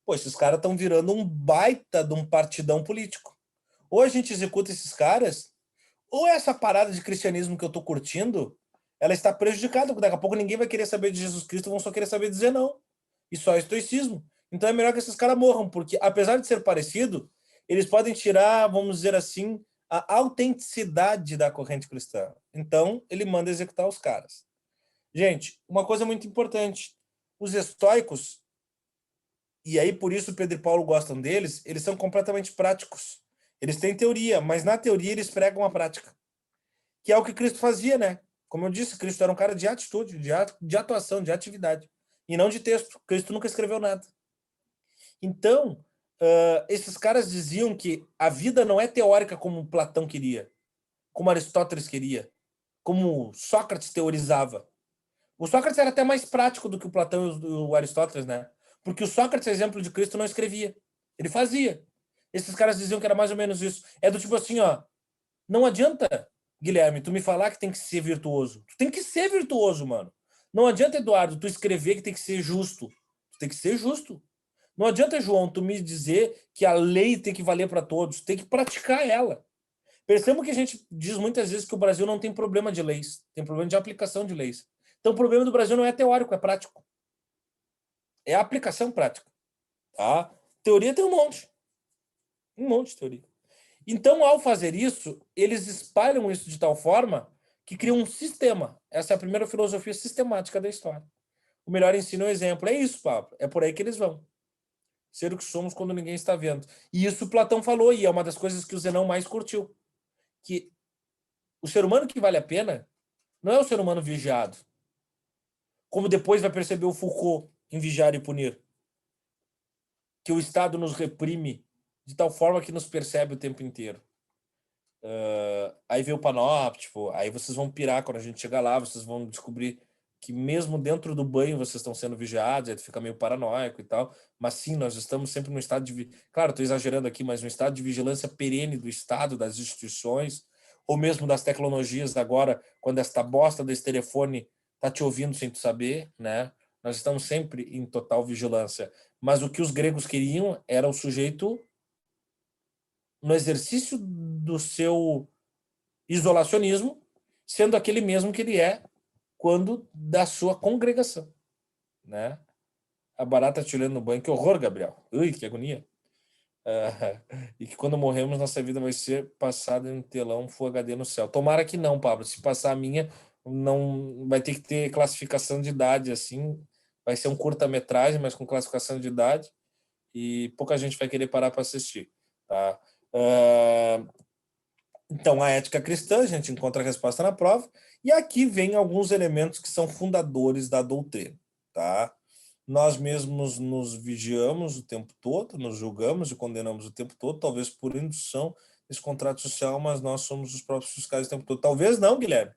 pô, esses caras estão virando um baita de um partidão político. Ou a gente executa esses caras, ou essa parada de cristianismo que eu tô curtindo, ela está prejudicada, porque daqui a pouco ninguém vai querer saber de Jesus Cristo, vão só querer saber dizer não. E só é estoicismo. Então é melhor que esses caras morram, porque apesar de ser parecido, eles podem tirar, vamos dizer assim, a autenticidade da corrente cristã. Então, ele manda executar os caras. Gente, uma coisa muito importante. Os estoicos, e aí por isso Pedro e Paulo gostam deles, eles são completamente práticos. Eles têm teoria, mas na teoria eles pregam a prática. Que é o que Cristo fazia, né? Como eu disse, Cristo era um cara de atitude, de atuação, de atividade. E não de texto. Cristo nunca escreveu nada. Então, esses caras diziam que a vida não é teórica como Platão queria, como Aristóteles queria, como Sócrates teorizava. O Sócrates era até mais prático do que o Platão e o Aristóteles, né? Porque o Sócrates, exemplo de Cristo, não escrevia. Ele fazia. Esses caras diziam que era mais ou menos isso. É do tipo assim, ó, não adianta, Guilherme, tu me falar que tem que ser virtuoso. Tu tem que ser virtuoso, mano. Não adianta, Eduardo, tu escrever que tem que ser justo. Tu tem que ser justo. Não adianta, João, tu me dizer que a lei tem que valer para todos. Tem que praticar ela. Percebam que a gente diz muitas vezes que o Brasil não tem problema de leis. Tem problema de aplicação de leis. Então o problema do Brasil não é teórico, é prático. É a aplicação prática. Tá? Teoria tem um monte. Um monte de teoria. Então, ao fazer isso, eles espalham isso de tal forma que criam um sistema. Essa é a primeira filosofia sistemática da história. O melhor ensino é o exemplo. É isso, Pablo. É por aí que eles vão. Ser o que somos quando ninguém está vendo. E isso Platão falou, e é uma das coisas que o Zenão mais curtiu. Que o ser humano que vale a pena não é o ser humano vigiado. Como depois vai perceber o Foucault em Vigiar e Punir. Que o Estado nos reprime de tal forma que nos percebe o tempo inteiro. Aí vê o panóptico, aí vocês vão pirar quando a gente chegar lá, vocês vão descobrir que mesmo dentro do banho vocês estão sendo vigiados, aí tu fica meio paranoico e tal, mas sim, nós estamos sempre no estado de... Claro, estou exagerando aqui, mas no estado de vigilância perene do Estado, das instituições, ou mesmo das tecnologias agora, quando esta bosta desse telefone tá te ouvindo sem tu saber, né? Nós estamos sempre em total vigilância. Mas o que os gregos queriam era o sujeito no exercício do seu isolacionismo, sendo aquele mesmo que ele é quando da sua congregação, né? A barata te olhando no banho, que horror, Gabriel. Ui, que agonia. E que quando morremos, nossa vida vai ser passada em um telão Full HD no céu. Tomara que não, Pablo. Se passar a minha, não vai ter que ter classificação de idade, assim. Vai ser um curta-metragem, mas com classificação de idade. E pouca gente vai querer parar para assistir, tá? Então, a ética cristã, a gente encontra a resposta na prova, e aqui vem alguns elementos que são fundadores da doutrina, tá? Nós mesmos nos vigiamos o tempo todo, nos julgamos e condenamos o tempo todo, talvez por indução esse contrato social, mas nós somos os próprios fiscais o tempo todo. Talvez não, Guilherme.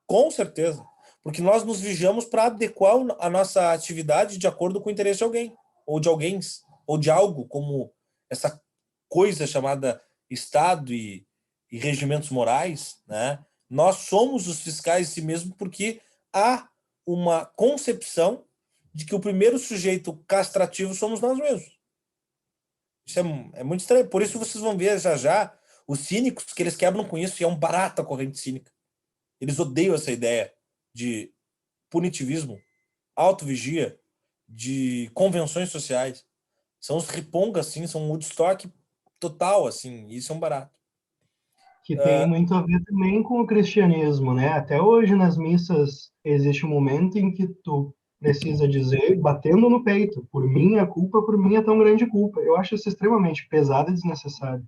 Com certeza. Porque nós nos vigiamos para adequar a nossa atividade de acordo com o interesse de alguém, ou de alguém, ou de algo, como essa coisa chamada Estado e regimentos morais, né? Nós somos os fiscais de si mesmo porque há uma concepção de que o primeiro sujeito castrativo somos nós mesmos. Isso é muito estranho. Por isso vocês vão ver já já os cínicos que eles quebram com isso, e é um barato a corrente cínica. Eles odeiam essa ideia de punitivismo, autovigia, de convenções sociais. São os ripongas, assim, são um Woodstock total, assim, e isso é um barato. Que tem muito a ver também com o cristianismo, né? Até hoje nas missas existe um momento em que tu precisa dizer, batendo no peito, por mim a culpa, por mim é tão grande culpa. Eu acho isso extremamente pesado e desnecessário.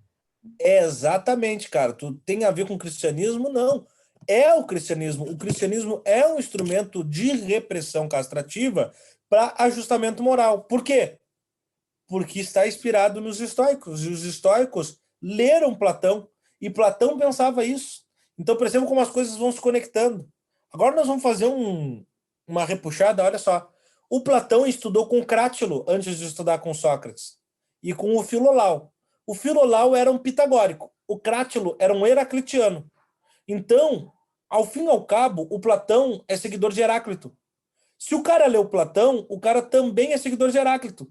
É exatamente, cara. Tu tem a ver com o cristianismo? Não. É o cristianismo. O cristianismo é um instrumento de repressão castrativa para ajustamento moral. Por quê? Porque está inspirado nos estoicos. E os estoicos leram Platão. E Platão pensava isso. Então percebam como as coisas vão se conectando. Agora nós vamos fazer uma repuxada. Olha só. O Platão estudou com Crátilo antes de estudar com Sócrates. E com o Filolau. O Filolau era um pitagórico. O Crátilo era um heraclitiano. Então, ao fim e ao cabo, o Platão é seguidor de Heráclito. Se o cara leu Platão, o cara também é seguidor de Heráclito.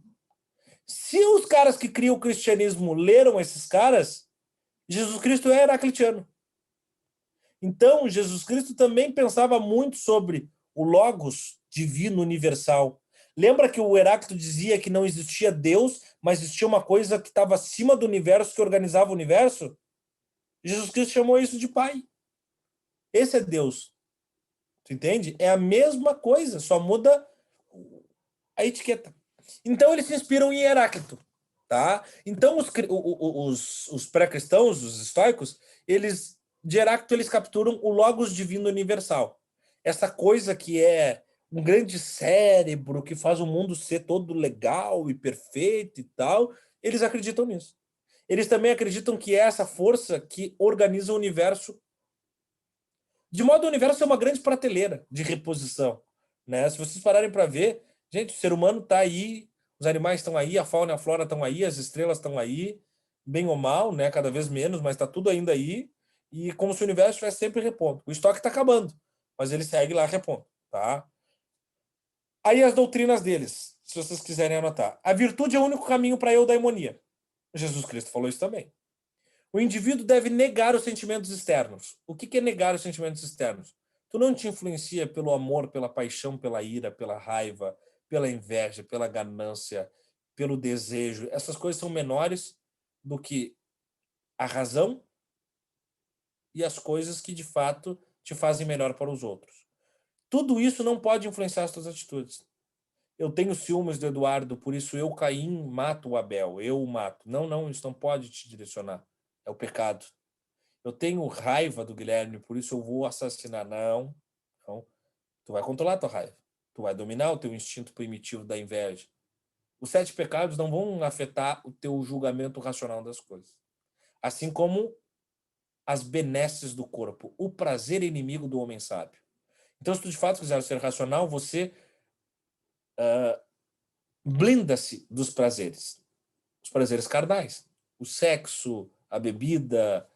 Se os caras que criam o cristianismo leram esses caras, Jesus Cristo é heraclitiano. Então, Jesus Cristo também pensava muito sobre o Logos divino universal. Lembra que o Heráclito dizia que não existia Deus, mas existia uma coisa que estava acima do universo, que organizava o universo? Jesus Cristo chamou isso de Pai. Esse é Deus. Tu entende? É a mesma coisa, só muda a etiqueta. Então eles se inspiram em Heráclito. Tá? Então os pré-cristãos, os estoicos, eles de Heráclito eles capturam o Logos divino universal. Essa coisa que é um grande cérebro que faz o mundo ser todo legal e perfeito e tal, eles acreditam nisso. Eles também acreditam que é essa força que organiza o universo, de modo o universo é uma grande prateleira de reposição, né? Se vocês pararem para ver, gente, o ser humano está aí, os animais estão aí, a fauna e a flora estão aí, as estrelas estão aí, bem ou mal, né? Cada vez menos, mas está tudo ainda aí, e como se o universo estivesse sempre repondo. O estoque está acabando, mas ele segue lá repondo, tá? Aí as doutrinas deles, se vocês quiserem anotar. A virtude é o único caminho para a eudaimonia. Jesus Cristo falou isso também. O indivíduo deve negar os sentimentos externos. O que é negar os sentimentos externos? Tu não te influencia pelo amor, pela paixão, pela ira, pela raiva, pela inveja, pela ganância, pelo desejo. Essas coisas são menores do que a razão e as coisas que de fato te fazem melhor para os outros. Tudo isso não pode influenciar as tuas atitudes. Eu tenho ciúmes do Eduardo, por isso eu, Caim, mato o Abel. Eu o mato. Não, isso não pode te direcionar. É o pecado. Eu tenho raiva do Guilherme, por isso eu vou assassinar. Não. Tu vai controlar a tua raiva. Tu vai dominar o teu instinto primitivo da inveja. Os 7 pecados não vão afetar o teu julgamento racional das coisas. Assim como as benesses do corpo. O prazer é inimigo do homem sábio. Então, se tu de fato quiser ser racional, você blinda-se dos prazeres. Os prazeres carnais. O sexo, a bebida,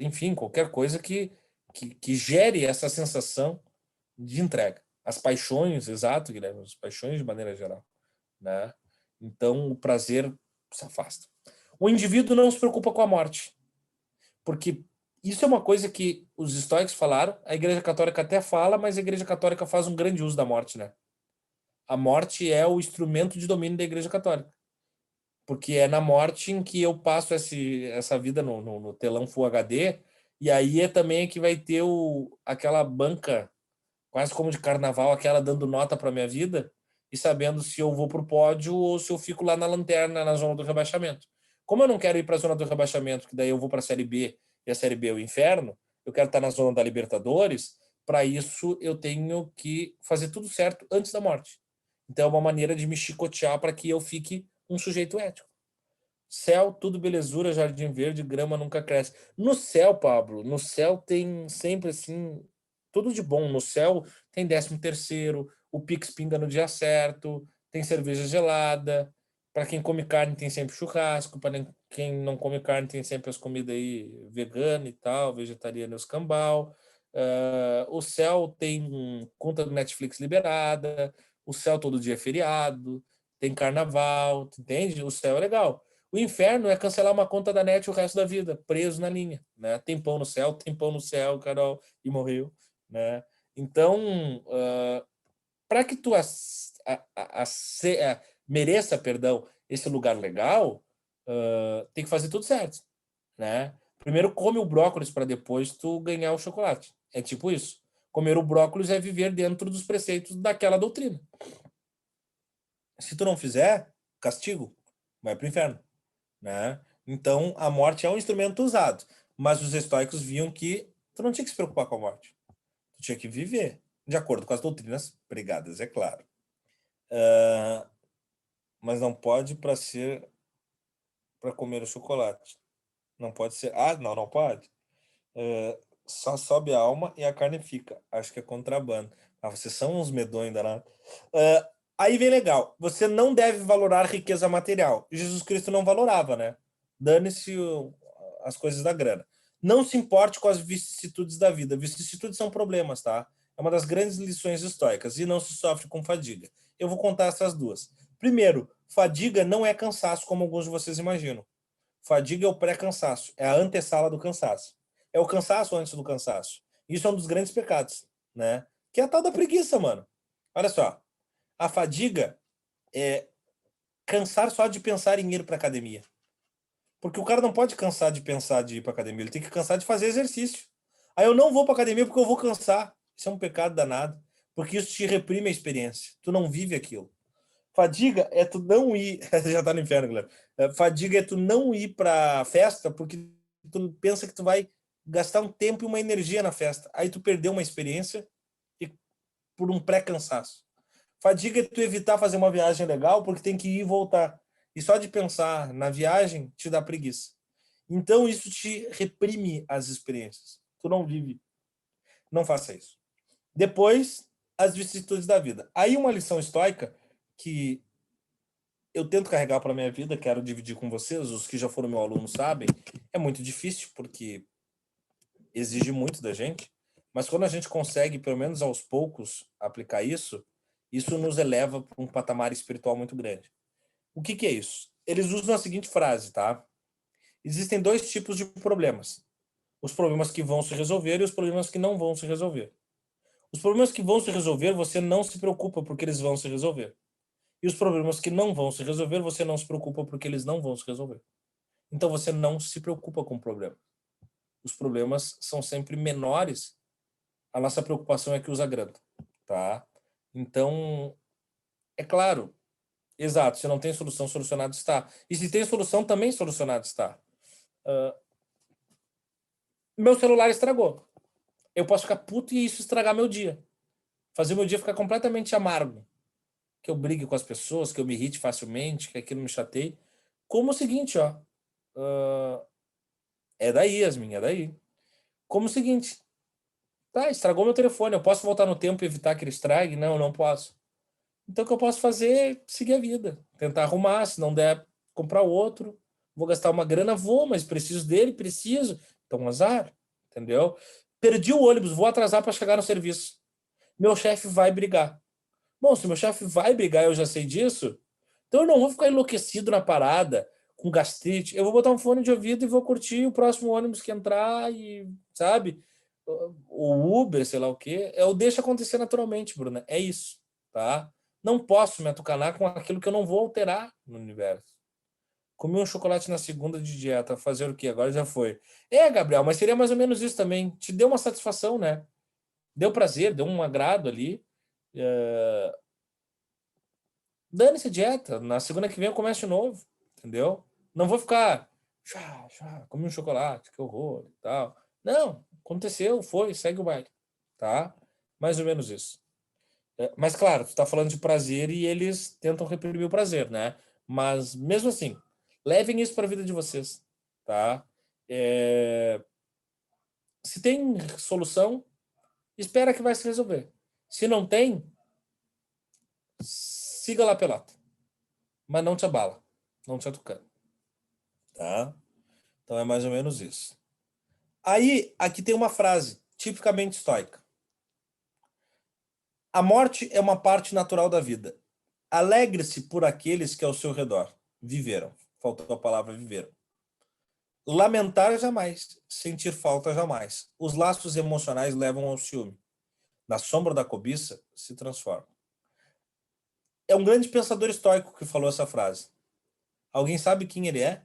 enfim, qualquer coisa que gere essa sensação de entrega. As paixões, exato, Guilherme, as paixões de maneira geral, né? Então, o prazer se afasta. O indivíduo não se preocupa com a morte, porque isso é uma coisa que os estoicos falaram, a Igreja Católica até fala, mas a Igreja Católica faz um grande uso da morte, né? A morte é o instrumento de domínio da Igreja Católica, porque é na morte em que eu passo essa vida no telão Full HD, e aí é também que vai ter aquela banca quase como de carnaval, aquela dando nota para minha vida e sabendo se eu vou pro pódio ou se eu fico lá na lanterna, na zona do rebaixamento. Como eu não quero ir para a zona do rebaixamento, que daí eu vou para a Série B e a Série B é o inferno, eu quero estar na zona da Libertadores, para isso eu tenho que fazer tudo certo antes da morte. Então é uma maneira de me chicotear para que eu fique um sujeito ético. Céu, tudo belezura, jardim verde, grama nunca cresce. No céu, Pablo, no céu tem sempre assim, tudo de bom. No céu tem 13º, o Pix pinga no dia certo, tem cerveja gelada. Para quem come carne tem sempre churrasco, para quem não come carne tem sempre as comidas aí vegana e tal, vegetariana e os cambal. O céu tem conta do Netflix liberada, o céu todo dia é feriado, tem carnaval, entende? O céu é legal. O inferno é cancelar uma conta da net o resto da vida, preso na linha, né? Tem pão no céu, Carol, e morreu, né? Então, para que tu mereça, perdão, esse lugar legal, tem que fazer tudo certo, né? Primeiro come o brócolis para depois tu ganhar o chocolate. É tipo isso. Comer o brócolis é viver dentro dos preceitos daquela doutrina. Se tu não fizer, castigo, vai pro inferno, né? Então, a morte é um instrumento usado, mas os estoicos viam que tu não tinha que se preocupar com a morte. Tu tinha que viver, de acordo com as doutrinas pregadas, é claro. Mas não pode para comer o chocolate. Não pode ser. Ah, não, não pode. Só sobe a alma e a carne fica. Acho que é contrabando. Ah, vocês são uns medonhos danados. Aí vem legal. Você não deve valorar a riqueza material. Jesus Cristo não valorava, né? Dane-se as coisas da grana. Não se importe com as vicissitudes da vida. Vicissitudes são problemas, tá? É uma das grandes lições estoicas. E não se sofre com fadiga. Eu vou contar essas duas. Primeiro, fadiga não é cansaço, como alguns de vocês imaginam. Fadiga é o pré-cansaço. É a antessala do cansaço. É o cansaço antes do cansaço. Isso é um dos grandes pecados, né? Que é a tal da preguiça, mano. Olha só. A fadiga é cansar só de pensar em ir para academia. Porque o cara não pode cansar de pensar de ir para academia, ele tem que cansar de fazer exercício. Aí eu não vou para academia porque eu vou cansar. Isso é um pecado danado, porque isso te reprime a experiência. Tu não vive aquilo. Fadiga é tu não ir, já tá no inferno, galera. Fadiga é tu não ir para festa porque tu pensa que tu vai gastar um tempo e uma energia na festa. Aí tu perdeu uma experiência e por um pré-cansaço. Fadiga é tu evitar fazer uma viagem legal porque tem que ir e voltar. E só de pensar na viagem te dá preguiça. Então isso te reprime as experiências. Tu não vive. Não faça isso. Depois, as vicissitudes da vida. Aí uma lição estoica que eu tento carregar para minha vida, quero dividir com vocês, os que já foram meu aluno sabem, é muito difícil porque exige muito da gente, mas quando a gente consegue, pelo menos aos poucos, aplicar isso, isso nos eleva para um patamar espiritual muito grande. O que é isso? Eles usam a seguinte frase, tá? Existem dois tipos de problemas. Os problemas que vão se resolver e os problemas que não vão se resolver. Os problemas que vão se resolver, você não se preocupa porque eles vão se resolver. E os problemas que não vão se resolver, você não se preocupa porque eles não vão se resolver. Então você não se preocupa com o problema. Os problemas são sempre menores. A nossa preocupação é que os agranda, tá? Então, é claro, exato, se não tem solução, solucionado está. E se tem solução, também solucionado está. Meu celular estragou. Eu posso ficar puto e isso estragar meu dia. Fazer meu dia ficar completamente amargo. Que eu brigue com as pessoas, que eu me irrite facilmente, que aquilo me chateie. Como o seguinte, ó. É daí, Yasmin, é daí. Como o seguinte. Tá, estragou meu telefone. Eu posso voltar no tempo e evitar que ele estrague? Não, não posso. Então o que eu posso fazer é seguir a vida. Tentar arrumar, se não der, comprar outro. Vou gastar uma grana, vou, mas preciso dele, preciso. Então, azar, entendeu? Perdi o ônibus, vou atrasar para chegar no serviço. Meu chefe vai brigar. Bom, se meu chefe vai brigar, eu já sei disso, então eu não vou ficar enlouquecido na parada, com gastrite. Eu vou botar um fone de ouvido e vou curtir o próximo ônibus que entrar e, sabe? O Uber, sei lá o quê. Eu deixo acontecer naturalmente, Bruna. É isso, tá? Não posso me atucanar com aquilo que eu não vou alterar no universo. Comi um chocolate na segunda de dieta, fazer o quê? Agora já foi. Gabriel, mas seria mais ou menos isso também. Te deu uma satisfação, né? Deu prazer, deu um agrado ali. Dane-se a dieta. Na segunda que vem eu começo de novo. Entendeu? Não vou ficar. Comi um chocolate, que horror e tal. Não, aconteceu, foi, segue o baile. Tá? Mais ou menos isso. Mas claro, tu tá falando de prazer e eles tentam reprimir o prazer, né? Mas mesmo assim, Levem isso para a vida de vocês, tá? Se tem solução, espera que vai se resolver. Se não tem, siga lá pelota. Mas não te abala, não te atucando. Tá? Então é mais ou menos isso. Aí, aqui tem uma frase tipicamente estoica. A morte é uma parte natural da vida. Alegre-se por aqueles que ao seu redor viveram. Faltou a palavra viveram. Lamentar jamais, sentir falta jamais. Os laços emocionais levam ao ciúme. Na sombra da cobiça se transforma. É um grande pensador estoico que falou essa frase. Alguém sabe quem ele é?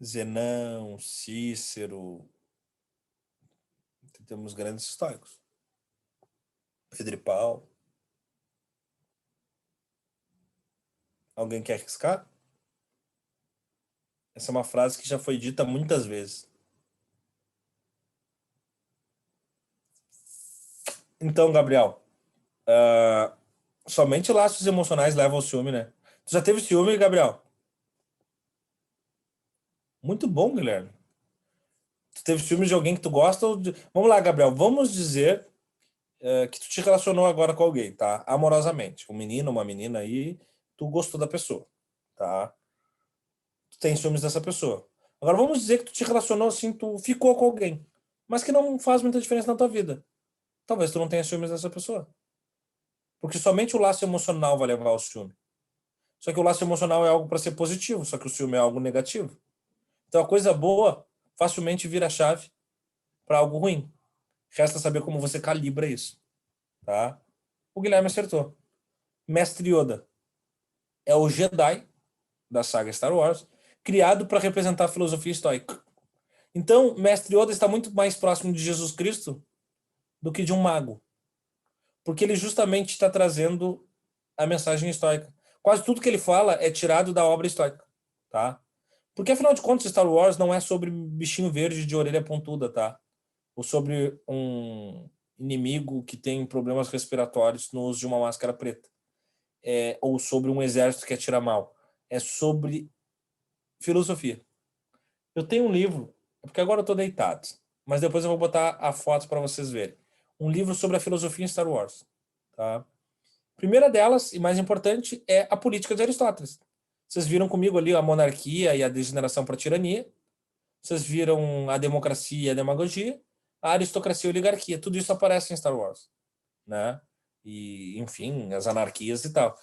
Zenão, Cícero. Temos grandes estoicos. Pedro e Paulo. Alguém quer arriscar? Essa é uma frase que já foi dita muitas vezes. Então, Gabriel, somente laços emocionais levam ao ciúme, né? Tu já teve ciúme, Gabriel? Muito bom, Guilherme. Tu teve ciúme de alguém que tu gosta? Vamos lá, Gabriel, vamos dizer que tu te relacionou agora com alguém, tá? Amorosamente. Um menino, uma menina aí, tu gostou da pessoa, tá? Tu tem ciúmes dessa pessoa. Agora vamos dizer que tu te relacionou assim, tu ficou com alguém, mas que não faz muita diferença na tua vida. Talvez tu não tenha ciúmes dessa pessoa. Porque somente o laço emocional vai levar ao ciúme. Só que o laço emocional é algo para ser positivo, só que o ciúme é algo negativo. Então a coisa boa facilmente vira chave para algo ruim. Resta saber como você calibra isso, tá? O Guilherme acertou. Mestre Yoda é o Jedi da saga Star Wars, criado para representar a filosofia estoica. Então, Mestre Yoda está muito mais próximo de Jesus Cristo do que de um mago, porque ele justamente está trazendo a mensagem estoica. Quase tudo que ele fala é tirado da obra estoica, tá? Porque, afinal de contas, Star Wars não é sobre bichinho verde de orelha pontuda, tá? Ou sobre um inimigo que tem problemas respiratórios no uso de uma máscara preta. Ou sobre um exército que atira mal. É sobre filosofia. Eu tenho um livro, porque agora eu tô deitado, mas depois eu vou botar a foto para vocês verem. Um livro sobre a filosofia em Star Wars, tá? Primeira delas, e mais importante, é a política de Aristóteles. Vocês viram comigo ali a monarquia e a degeneração para a tirania. Vocês viram a democracia e a demagogia, a aristocracia e a oligarquia. Tudo isso aparece em Star Wars, né? E, enfim, as anarquias e tal.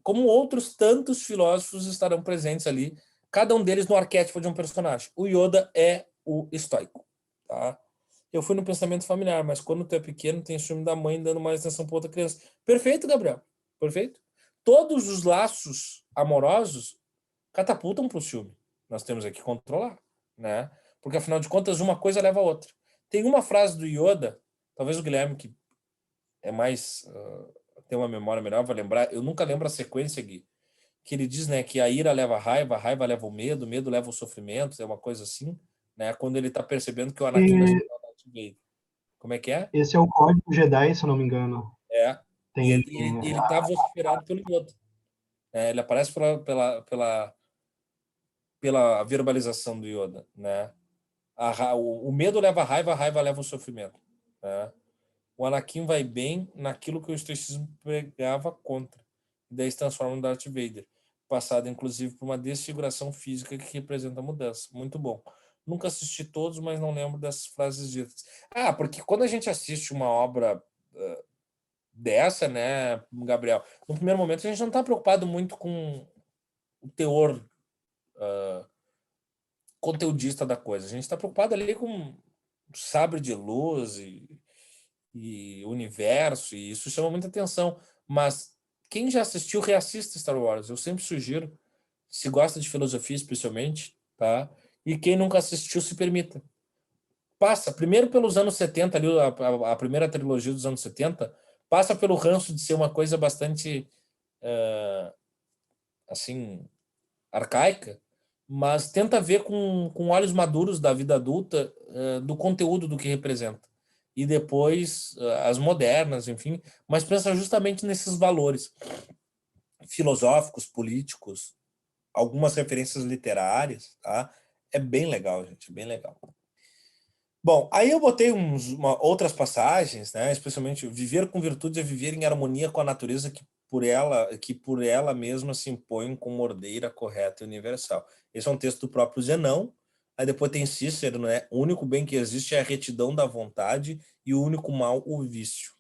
Como outros tantos filósofos estarão presentes ali, cada um deles no arquétipo de um personagem. O Yoda é o estoico, tá? Eu fui no pensamento familiar, mas quando tu é pequeno, tem ciúme da mãe dando mais atenção para outra criança. Perfeito, Gabriel. Perfeito. Todos os laços amorosos catapultam para o ciúme. Nós temos aqui que controlar, né? Porque, afinal de contas, uma coisa leva a outra. Tem uma frase do Yoda, talvez o Guilherme, que é mais... tem uma memória melhor, vai lembrar. Eu nunca lembro a sequência, Gui. Que ele diz, né, que a ira leva a raiva leva o medo leva o sofrimento, é uma coisa assim, né? Quando ele tá percebendo que o Anakin vai se tornar o Darth Vader. Como é que é? Esse é o Código Jedi, se eu não me engano. É. Tem Ele tá vociferado pelo Yoda. Ele aparece pela verbalização do Yoda, né? O medo leva a raiva leva o sofrimento, né? O Anakin vai bem naquilo que o estoicismo pregava contra. E daí se transforma no Darth Vader, passado inclusive por uma desfiguração física que representa a mudança. Muito bom. Nunca assisti todos, mas não lembro dessas frases ditas. Porque quando a gente assiste uma obra dessa, né, Gabriel, no primeiro momento a gente não está preocupado muito com o teor conteudista da coisa. A gente está preocupado ali com sabre de luz e universo, e isso chama muita atenção. Mas quem já assistiu, reassista Star Wars. Eu sempre sugiro, se gosta de filosofia especialmente, tá? E quem nunca assistiu, se permita. Passa, primeiro pelos anos 70, ali, a primeira trilogia dos anos 70, passa pelo ranço de ser uma coisa bastante, assim, arcaica, mas tenta ver com olhos maduros da vida adulta, do conteúdo do que representa. e depois as modernas, enfim, mas pensa justamente nesses valores filosóficos, políticos, algumas referências literárias, tá? É bem legal, gente, bem legal. Bom, aí eu botei outras passagens, né? Especialmente viver com virtude é viver em harmonia com a natureza que por ela mesma se impõe como ordeira, correta e universal. Esse é um texto do próprio Zenão. Aí depois tem Cícero, né? O único bem que existe é a retidão da vontade e o único mal, o vício.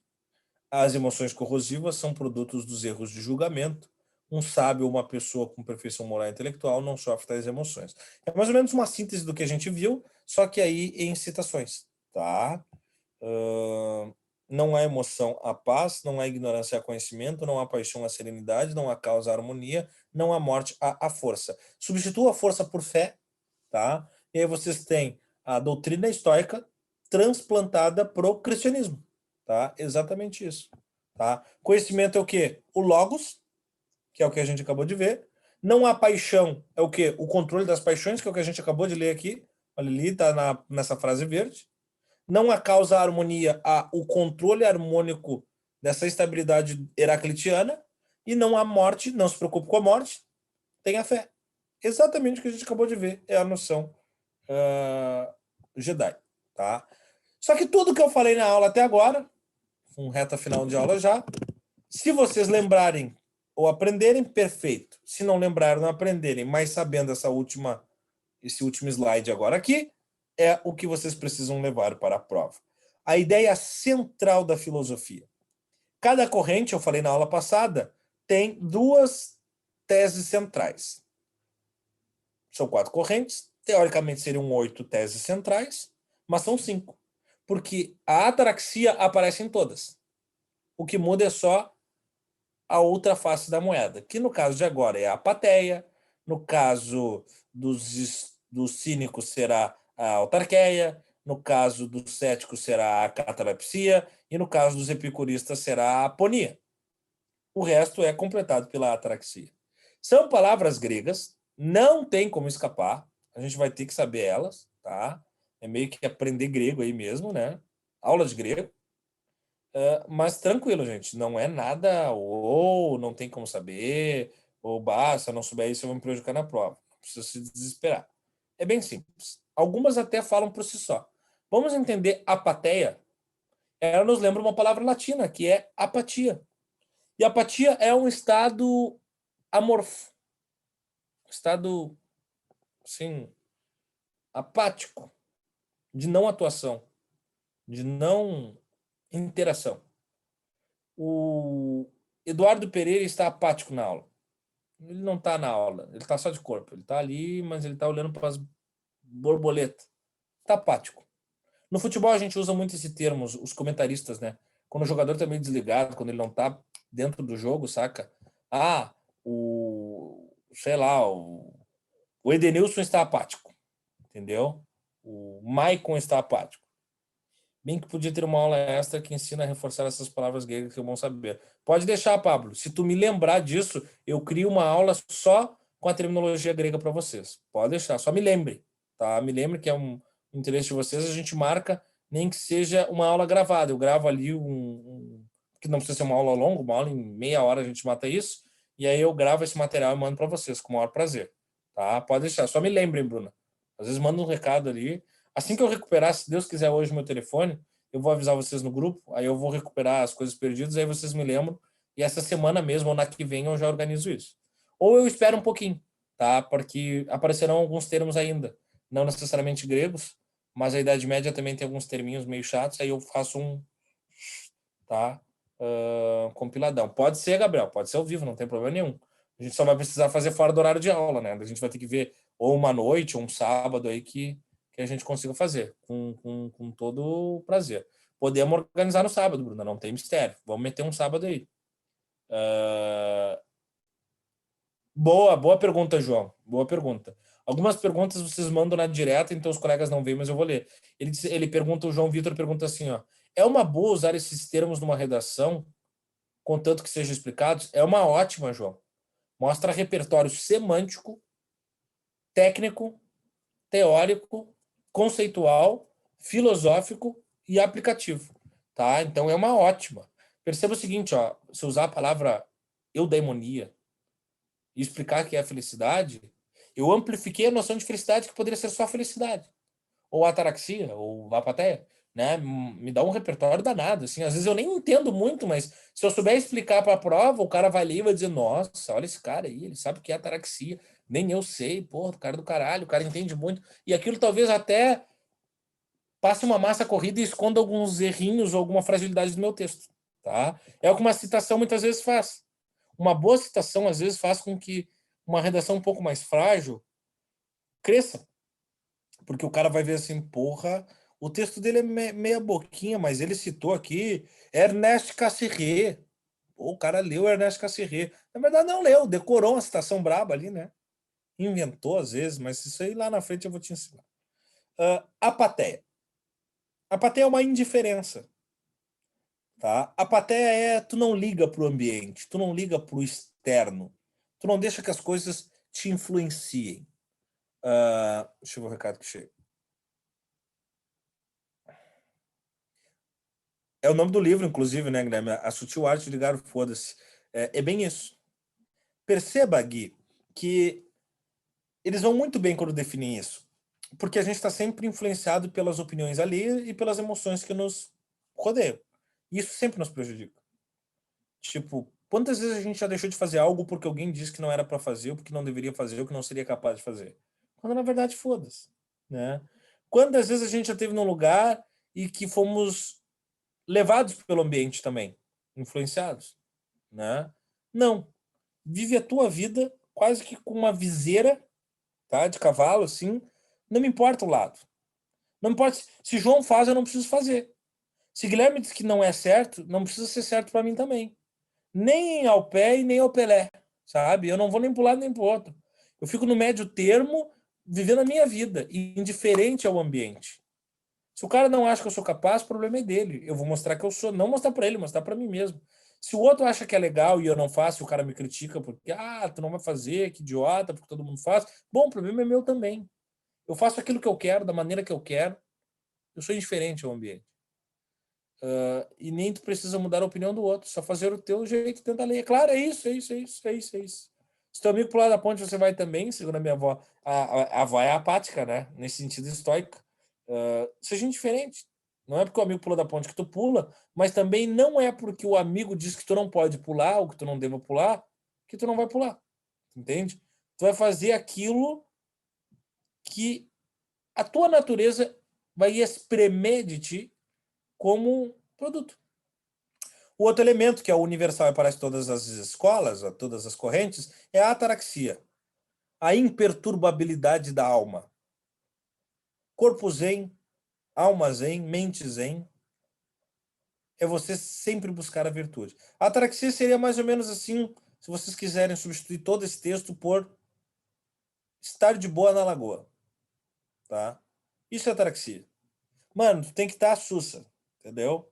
As emoções corrosivas são produtos dos erros de julgamento. Um sábio ou uma pessoa com perfeição moral e intelectual não sofre tais emoções. É mais ou menos uma síntese do que a gente viu, só que aí em citações, tá? Não há emoção a paz, não há ignorância a conhecimento, não há paixão a serenidade, não há causa a harmonia, não há morte a força. Substitua a força por fé, tá? E aí vocês têm a doutrina estoica transplantada pro cristianismo, tá? Exatamente isso, tá? Conhecimento é o quê? O logos, que é o que a gente acabou de ver. Não há paixão, é o quê? O controle das paixões, que é o que a gente acabou de ler aqui. Olha ali, tá nessa frase verde. Não há causa a harmonia, há o controle harmônico dessa estabilidade heraclitiana. E não há morte, não se preocupe com a morte, tenha fé. Exatamente o que a gente acabou de ver, é a noção Jedi, tá? Só que tudo que eu falei na aula até agora, com reta final de aula já, se vocês lembrarem ou aprenderem, perfeito. Se não lembrarem, não aprenderem, mas sabendo esse último slide agora aqui, é o que vocês precisam levar para a prova. A ideia central da filosofia. Cada corrente, eu falei na aula passada, tem 2 teses centrais. São 4 correntes, teoricamente seriam 8 teses centrais, mas são 5. Porque a ataraxia aparece em todas. O que muda é só a outra face da moeda, que no caso de agora é a apatia, no caso dos cínicos será a autarqueia, no caso dos céticos será a catalepsia e no caso dos epicuristas será a aponia. O resto é completado pela ataraxia. São palavras gregas, não tem como escapar, a gente vai ter que saber elas, tá? É meio que aprender grego aí mesmo, né? Aula de grego. Mas tranquilo, gente, não é nada ou não tem como saber, ou basta, não souber isso, eu vou me prejudicar na prova. Não precisa se desesperar. É bem simples. Algumas até falam por si só. Vamos entender apatia. Ela nos lembra uma palavra latina, que é apatia. E apatia é um estado amorfo. Um estado, assim, apático, de não atuação, de não interação. O Eduardo Pereira está apático na aula. Ele não está na aula, ele está só de corpo. Ele está ali, mas ele está olhando para as borboletas. Está apático. No futebol a gente usa muito esse termo, os comentaristas, né? Quando o jogador está meio desligado, quando ele não está dentro do jogo, saca? Sei lá, o Edenilson está apático, entendeu? O Maicon está apático. Bem que podia ter uma aula extra que ensina a reforçar essas palavras gregas que é bom saber. Pode deixar, Pablo. Se tu me lembrar disso, eu crio uma aula só com a terminologia grega para vocês. Pode deixar, só me lembre, tá? Me lembre que é um interesse de vocês, a gente marca, nem que seja uma aula gravada. Eu gravo ali que não precisa ser uma aula longa, uma aula em meia hora a gente mata isso, e aí eu gravo esse material e mando para vocês com o maior prazer, tá? Pode deixar, só me lembrem, Bruna. Às vezes manda um recado ali. Assim que eu recuperar, se Deus quiser, hoje meu telefone, eu vou avisar vocês no grupo, aí eu vou recuperar as coisas perdidas, aí vocês me lembram, e essa semana mesmo, ou na que vem, eu já organizo isso. Ou eu espero um pouquinho, tá? Porque aparecerão alguns termos ainda, não necessariamente gregos, mas a Idade Média também tem alguns terminhos meio chatos, aí eu faço tá? Compiladão. Pode ser, Gabriel, pode ser ao vivo, não tem problema nenhum. A gente só vai precisar fazer fora do horário de aula, né? A gente vai ter que ver ou uma noite, ou um sábado aí que a gente consiga fazer, com todo o prazer. Podemos organizar no sábado, Bruna, não tem mistério. Vamos meter um sábado aí. Boa pergunta, João. Boa pergunta. Algumas perguntas vocês mandam na direta, então os colegas não veem, mas eu vou ler. Ele pergunta, o João Vitor pergunta assim, ó, é uma boa usar esses termos numa redação, contanto que sejam explicados? É uma ótima, João. Mostra repertório semântico, técnico, teórico, conceitual, filosófico e aplicativo, tá? Então é uma ótima. Perceba o seguinte, ó, se usar a palavra eudaimonia e explicar que é felicidade, eu amplifiquei a noção de felicidade que poderia ser só felicidade, ou ataraxia, ou apatia, né? Me dá um repertório danado, assim. Às vezes eu nem entendo muito, mas se eu souber explicar para a prova, o cara vai ler e vai dizer, nossa, olha esse cara aí, ele sabe o que é ataraxia. Nem eu sei, pô, o cara do caralho, o cara entende muito. E aquilo talvez até passe uma massa corrida e esconda alguns errinhos ou alguma fragilidade do meu texto, tá? É o que uma citação muitas vezes faz. Uma boa citação, às vezes, faz com que uma redação um pouco mais frágil cresça. Porque o cara vai ver assim, porra, o texto dele é meia boquinha, mas ele citou aqui Ernest Cassirer. O cara leu Ernest Cassirer. Na verdade, não leu, decorou uma citação braba ali, né? Inventou às vezes, mas isso aí lá na frente eu vou te ensinar. Apatia. Apatia é uma indiferença. Tá? Apatia é tu não liga pro ambiente, tu não liga pro externo, tu não deixa que as coisas te influenciem. Deixa eu ver o recado que chega. É o nome do livro, inclusive, né, Guilherme? A Sutil Arte de Ligar o Foda-se. É bem isso. Perceba, Gui, que eles vão muito bem quando definem isso. Porque a gente está sempre influenciado pelas opiniões ali e pelas emoções que nos rodeiam. E isso sempre nos prejudica. Tipo, quantas vezes a gente já deixou de fazer algo porque alguém disse que não era para fazer, ou porque não deveria fazer, ou que não seria capaz de fazer? Quando na verdade, foda-se. Né? Quantas vezes a gente já esteve num lugar e que fomos levados pelo ambiente também, influenciados, né? Não. Vive a tua vida quase que com uma viseira, tá, de cavalo, assim. Não me importa o lado. Não me importa se João faz, eu não preciso fazer. Se Guilherme diz que não é certo, não precisa ser certo para mim também. Nem ao pé e nem ao Pelé, sabe? Eu não vou nem para um lado nem para o outro. Eu fico no médio termo, vivendo a minha vida, indiferente ao ambiente. Se o cara não acha que eu sou capaz, o problema é dele. Eu vou mostrar que eu sou, não mostrar para ele, mostrar para mim mesmo. Se o outro acha que é legal e eu não faço, e o cara me critica porque, tu não vai fazer, que idiota, porque todo mundo faz. Bom, o problema é meu também. Eu faço aquilo que eu quero, da maneira que eu quero. Eu sou indiferente ao ambiente. E nem tu precisa mudar a opinião do outro, só fazer o teu jeito, tentar ler. Claro, é isso, é isso, é isso, é isso, é isso. Se teu amigo pular da ponte, você vai também, segundo a minha avó. A avó é apática, né? Nesse sentido estoico. Seja indiferente. Não é porque o amigo pulou da ponte que tu pula, mas também não é porque o amigo diz que tu não pode pular ou que tu não deva pular, que tu não vai pular. Entende? Tu vai fazer aquilo que a tua natureza vai espremer de ti como produto. O outro elemento, que é universal e aparece em todas as escolas, todas as correntes, é a ataraxia, a imperturbabilidade da alma. Corpo zen, alma zen, mente zen, é você sempre buscar a virtude. A ataraxia seria mais ou menos assim, se vocês quiserem substituir todo esse texto por estar de boa na lagoa. Tá? Isso é ataraxia. Mano, tu tem que estar sussa, entendeu?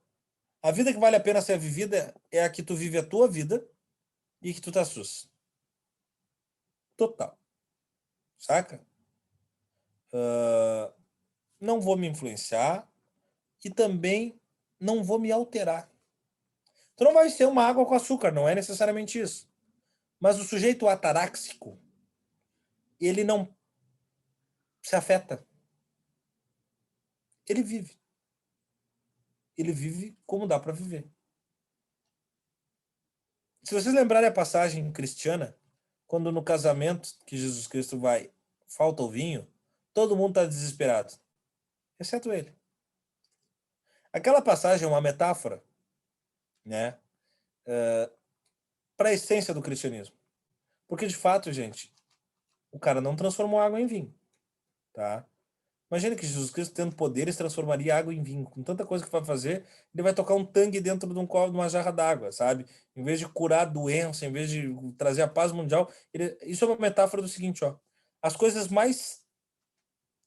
A vida que vale a pena ser vivida é a que tu vive a tua vida e que tu tá sussa. Total. Saca? Não vou me influenciar e também não vou me alterar. Tu não vai ser uma água com açúcar, não é necessariamente isso. Mas o sujeito ataráxico, ele não se afeta. Ele vive. Ele vive como dá para viver. Se vocês lembrarem a passagem cristiana, quando no casamento que Jesus Cristo vai, falta o vinho, todo mundo está desesperado, exceto ele. Aquela passagem é uma metáfora, né, para a essência do cristianismo. Porque, de fato, gente, o cara não transformou água em vinho. Tá? Imagina que Jesus Cristo, tendo poderes, transformaria água em vinho. Com tanta coisa que vai fazer, ele vai tocar um tangue dentro de um copo, de uma jarra d'água, sabe? Em vez de curar a doença, em vez de trazer a paz mundial. Isso é uma metáfora do seguinte, ó. As coisas mais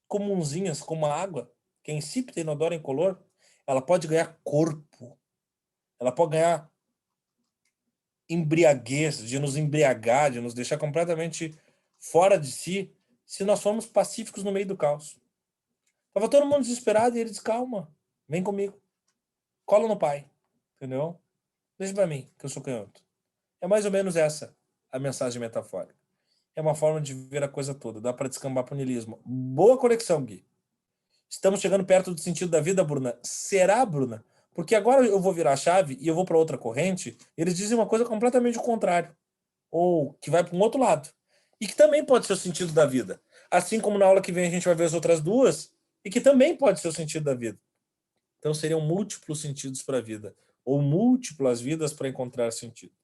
comunzinhas, como a água, que é insípida, inodora, incolor, ela pode ganhar corpo. Ela pode ganhar embriaguez, de nos embriagar, de nos deixar completamente fora de si, se nós formos pacíficos no meio do caos. Tava todo mundo desesperado e ele diz, calma. Vem comigo. Cola no pai. Entendeu? Deixa pra mim, que eu sou canhoto. É mais ou menos essa a mensagem metafórica. É uma forma de ver a coisa toda. Dá para descambar para o niilismo. Boa conexão, Gui. Estamos chegando perto do sentido da vida, Bruna. Será, Bruna? Porque agora eu vou virar a chave e eu vou para outra corrente. Eles dizem uma coisa completamente o contrário. Ou que vai para um outro lado. E que também pode ser o sentido da vida. Assim como na aula que vem a gente vai ver as outras duas. E que também pode ser o sentido da vida. Então seriam múltiplos sentidos para a vida. Ou múltiplas vidas para encontrar sentido.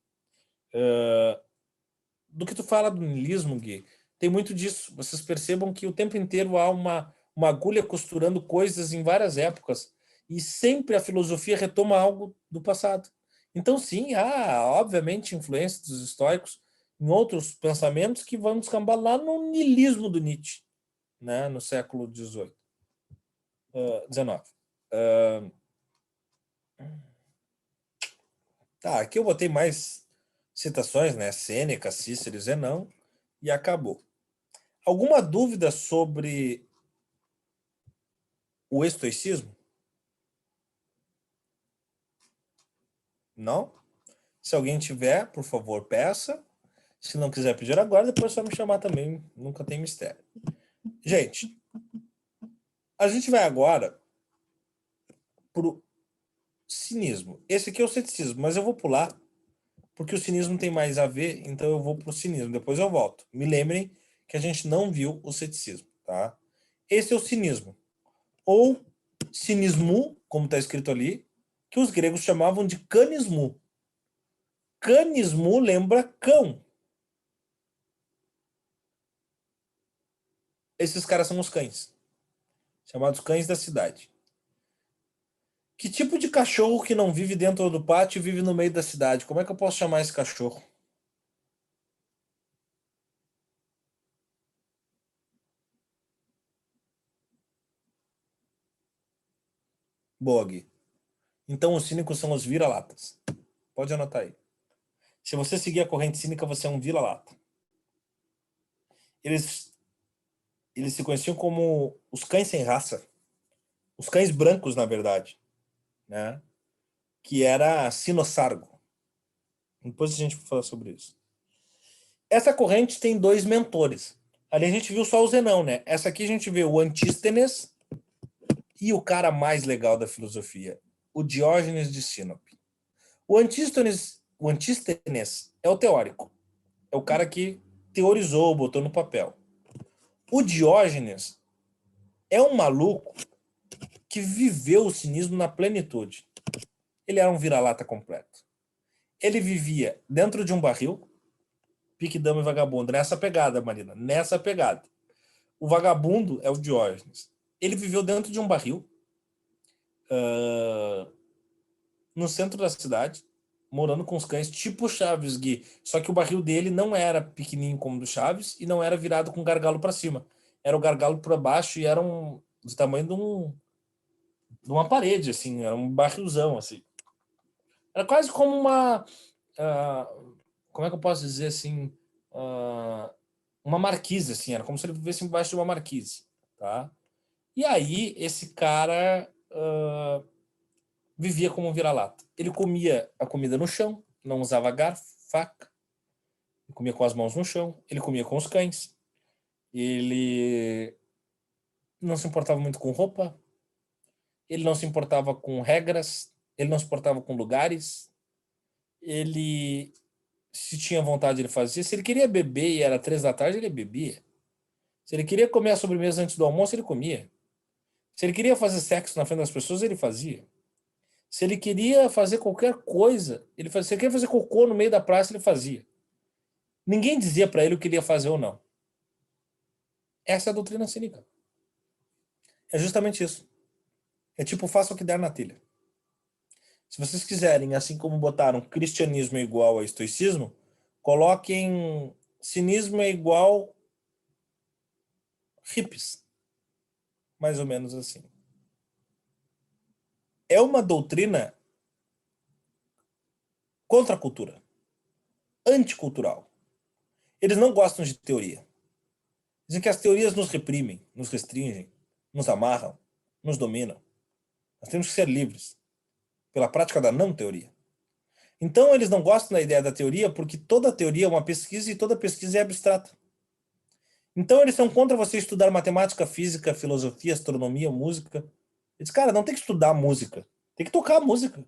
Do que tu fala do niilismo, Gui, tem muito disso. Vocês percebam que o tempo inteiro há uma agulha costurando coisas em várias épocas e sempre a filosofia retoma algo do passado. Então, sim, há, obviamente, influência dos estoicos em outros pensamentos que vão descambar lá no niilismo do Nietzsche, né, no século XIX. Tá, aqui eu botei mais citações, né? Sêneca, Cícero, Zenão, e acabou. Alguma dúvida sobre o estoicismo? Não? Se alguém tiver, por favor, peça. Se não quiser pedir agora, depois é só me chamar também. Nunca tem mistério. Gente, a gente vai agora pro cinismo. Esse aqui é o ceticismo, mas eu vou pular, porque o cinismo tem mais a ver, então eu vou pro cinismo. Depois eu volto. Me lembrem que a gente não viu o ceticismo, tá? Esse é o cinismo. Ou cinismo, como está escrito ali, que os gregos chamavam de canismo. Canismo lembra cão. Esses caras são os cães, chamados cães da cidade. Que tipo de cachorro que não vive dentro do pátio e vive no meio da cidade? Como é que eu posso chamar esse cachorro? Boa, Gui. Então os cínicos são os vira-latas. Pode anotar aí. Se você seguir a corrente cínica, você é um vira-lata. Eles se conheciam como os cães sem raça. Os cães brancos, na verdade, né? Que era Sinosargo. Depois a gente vai falar sobre isso. Essa corrente tem dois mentores. Ali a gente viu só o Zenão, né? Essa aqui a gente vê o Antístenes e o cara mais legal da filosofia, o Diógenes de Sinope. O Antístenes é o teórico. É o cara que teorizou, botou no papel. O Diógenes é um maluco que viveu o cinismo na plenitude. Ele era um vira-lata completo. Ele vivia dentro de um barril, pique, dama e vagabundo. Nessa pegada, Marina. Nessa pegada. O vagabundo é o Diógenes. Ele viveu dentro de um barril, no centro da cidade, morando com os cães, tipo Chaves, Gui. Só que o barril dele não era pequenininho como o do Chaves e não era virado com gargalo para cima. Era o gargalo para baixo e era do tamanho de uma parede, assim. Era um barrilzão, assim. Era quase como uma... como é que eu posso dizer, assim... uma marquise, assim. Era como se ele vivesse embaixo de uma marquise, tá? E aí, esse cara vivia como um vira-lata. Ele comia a comida no chão, não usava garfo, faca. Ele comia com as mãos no chão. Ele comia com os cães. Ele não se importava muito com roupa. Ele não se importava com regras. Ele não se importava com lugares. Ele, se tinha vontade, ele fazia. Se ele queria beber e era 3 da tarde, ele bebia. Se ele queria comer a sobremesa antes do almoço, ele comia. Se ele queria fazer sexo na frente das pessoas, ele fazia. Se ele queria fazer qualquer coisa, ele fazia. Se ele queria fazer cocô no meio da praça, ele fazia. Ninguém dizia para ele o que ele ia fazer ou não. Essa é a doutrina cínica. É justamente isso. É tipo, faça o que der na telha. Se vocês quiserem, assim como botaram cristianismo é igual a estoicismo, coloquem cinismo é igual hippies. Mais ou menos assim. É uma doutrina contra a cultura. Anticultural. Eles não gostam de teoria. Dizem que as teorias nos reprimem, nos restringem, nos amarram, nos dominam. Nós temos que ser livres pela prática da não teoria. Então, eles não gostam da ideia da teoria porque toda teoria é uma pesquisa e toda pesquisa é abstrata. Então, eles são contra você estudar matemática, física, filosofia, astronomia, música. Eles, cara, não tem que estudar música. Tem que tocar a música.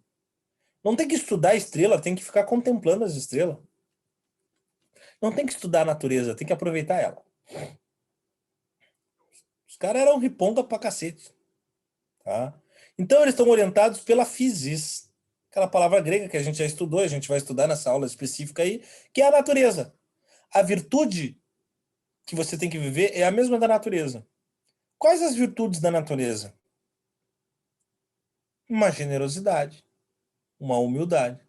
Não tem que estudar a estrela, tem que ficar contemplando as estrelas. Não tem que estudar a natureza, tem que aproveitar ela. Os caras eram riponga pra cacete. Tá? Então, eles estão orientados pela physis, aquela palavra grega que a gente já estudou, a gente vai estudar nessa aula específica aí, que é a natureza. A virtude que você tem que viver é a mesma da natureza. Quais as virtudes da natureza? Uma generosidade, uma humildade,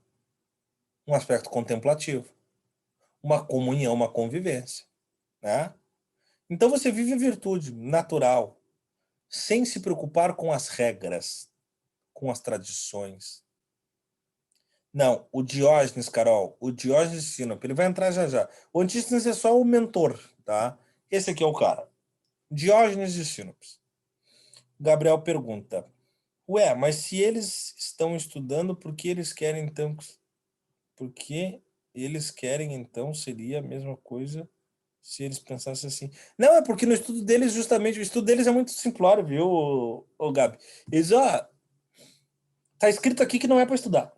um aspecto contemplativo, uma comunhão, uma convivência. Né? Então você vive a virtude natural, sem se preocupar com as regras, com as tradições. Não, o Diógenes, Carol, o Diógenes de Sinope, ele vai entrar já já. O Antístenes é só o mentor, tá? Esse aqui é o cara. Diógenes de Sinope. Gabriel pergunta, ué, mas se eles estão estudando, por que eles querem então... Por que eles querem então seria a mesma coisa se eles pensassem assim? Não, é porque no estudo deles, justamente, o estudo deles é muito simplório, viu, o Gabi? Eles, ó, tá escrito aqui que não é para estudar.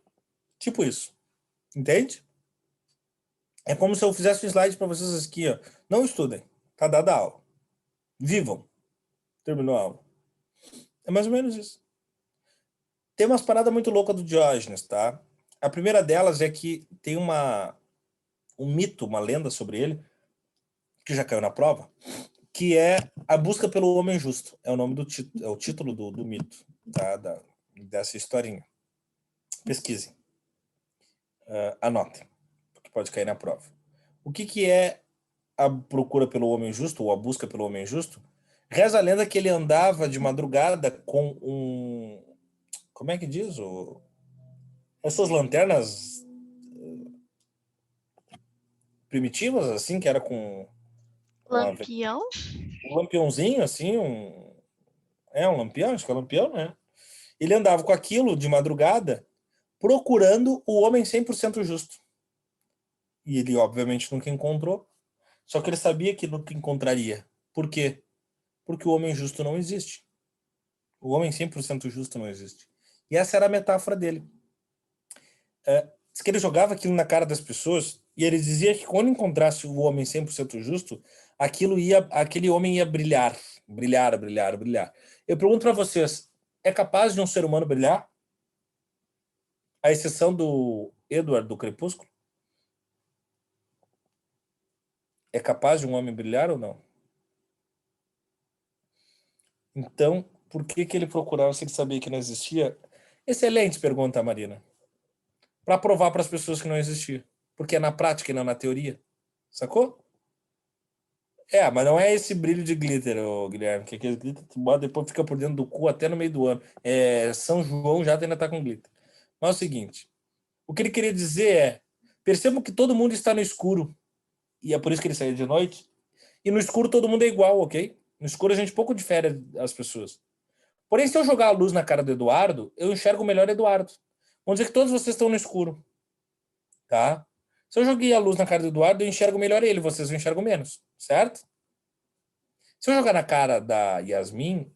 Tipo isso. Entende? É como se eu fizesse um slide para vocês aqui, ó. Não estudem. Tá dada a aula. Vivam. Terminou a aula. É mais ou menos isso. Tem umas paradas muito loucas do Diógenes, tá? A primeira delas é que tem um mito, uma lenda sobre ele, que já caiu na prova, que é a busca pelo homem justo. É o nome do título, é o título do mito, tá? Dessa historinha. Pesquisem. Anotem, porque pode cair na prova. O que é a procura pelo homem justo, ou a busca pelo homem justo? Reza a lenda que ele andava de madrugada com um... Como é que diz? Essas lanternas primitivas, assim, que era com... Lampião? Um lampiãozinho, assim, um lampião, acho que é um lampião, né? Ele andava com aquilo de madrugada, procurando o homem 100% justo. E ele, obviamente, nunca encontrou. Só que ele sabia que nunca encontraria. Por quê? Porque o homem justo não existe. O homem 100% justo não existe. E essa era a metáfora dele. Diz que ele jogava aquilo na cara das pessoas e ele dizia que quando encontrasse o homem 100% justo, aquele homem ia brilhar. Brilhar, brilhar, brilhar. Eu pergunto para vocês, é capaz de um ser humano brilhar? À exceção do Edward do Crepúsculo? É capaz de um homem brilhar ou não? Então, por que ele procurava se ele sabia que não existia? Excelente pergunta, Marina. Para provar para as pessoas que não existia. Porque é na prática e não na teoria. Sacou? Mas não é esse brilho de glitter, Guilherme, que aquele glitter tu bota depois fica por dentro do cu até no meio do ano. São João já ainda tá com glitter. Mas é o seguinte, o que ele queria dizer é, percebam que todo mundo está no escuro, e é por isso que ele saía de noite, e no escuro todo mundo é igual, ok? No escuro a gente pouco difere as pessoas. Porém, se eu jogar a luz na cara do Eduardo, eu enxergo melhor Eduardo. Vamos dizer que todos vocês estão no escuro, tá? Se eu joguei a luz na cara do Eduardo, eu enxergo melhor ele, vocês enxergam menos, certo? Se eu jogar na cara da Yasmin,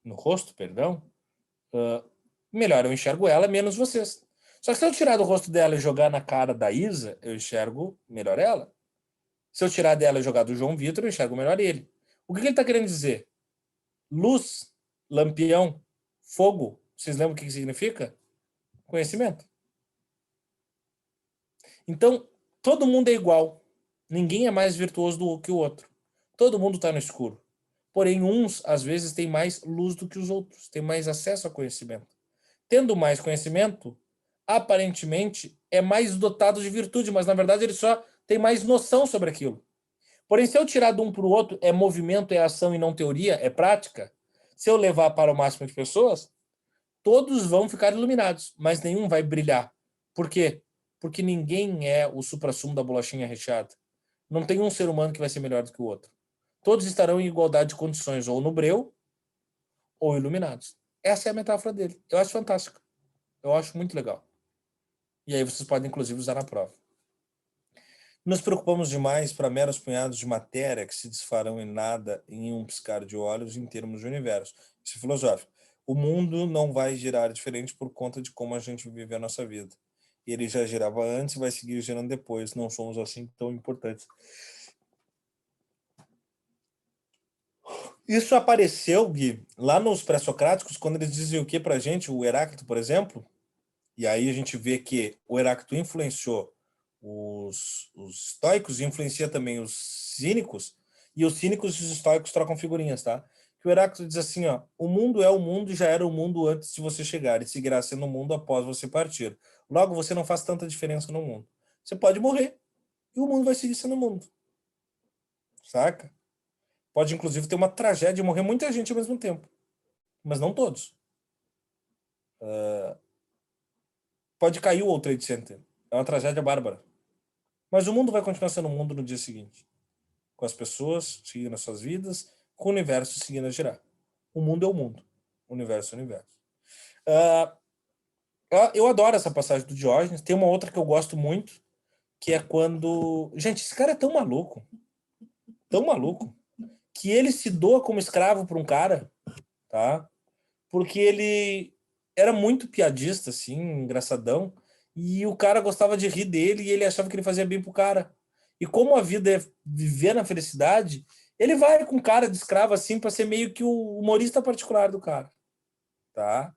no rosto, perdão, melhor eu enxergo ela, menos vocês. Só que se eu tirar do rosto dela e jogar na cara da Isa, eu enxergo melhor ela. Se eu tirar dela e jogar do João Vitor, eu enxergo melhor ele. O que ele está querendo dizer? Luz, lampião, fogo, vocês lembram o que significa? Conhecimento. Então, todo mundo é igual. Ninguém é mais virtuoso do que o outro. Todo mundo está no escuro. Porém, uns, às vezes, têm mais luz do que os outros. Têm mais acesso a conhecimento. Tendo mais conhecimento, aparentemente, é mais dotado de virtude, mas, na verdade, ele só tem mais noção sobre aquilo. Porém, se eu tirar de um para o outro, é movimento, é ação e não teoria, é prática. Se eu levar para o máximo de pessoas, todos vão ficar iluminados, mas nenhum vai brilhar. Por quê? Porque ninguém é o suprassumo da bolachinha recheada. Não tem um ser humano que vai ser melhor do que o outro. Todos estarão em igualdade de condições, ou no breu, ou iluminados. Essa é a metáfora dele. Eu acho fantástica. Eu acho muito legal. E aí vocês podem, inclusive, usar na prova. Nos preocupamos demais para meros punhados de matéria que se desfarão em nada em um piscar de olhos em termos de universo. Isso é filosófico. O mundo não vai girar diferente por conta de como a gente vive a nossa vida. Ele já girava antes e vai seguir girando depois. Não somos assim tão importantes. Isso apareceu, Gui, lá nos pré-socráticos, quando eles diziam o que pra gente, o Heráclito, por exemplo, e aí a gente vê que o Heráclito influenciou os estoicos e influencia também os cínicos, e os cínicos e os estoicos trocam figurinhas, tá? Que o Heráclito diz assim, ó, o mundo é o mundo e já era o mundo antes de você chegar, e seguirá sendo o mundo após você partir. Logo, você não faz tanta diferença no mundo. Você pode morrer, e o mundo vai seguir sendo o mundo. Saca? Pode, inclusive, ter uma tragédia e morrer muita gente ao mesmo tempo. Mas não todos. Pode cair o World Trade Center. É uma tragédia bárbara. Mas o mundo vai continuar sendo o mundo no dia seguinte. Com as pessoas seguindo as suas vidas, com o universo seguindo a girar. O mundo é o mundo. O universo é o universo. Eu adoro essa passagem do Diógenes. Tem uma outra que eu gosto muito, que é quando... Gente, esse cara é tão maluco. Tão maluco. Que ele se doa como escravo para um cara, tá? Porque ele era muito piadista, assim, engraçadão, e o cara gostava de rir dele e ele achava que ele fazia bem pro cara. E como a vida é viver na felicidade, ele vai com cara de escravo, assim, para ser meio que o humorista particular do cara, tá?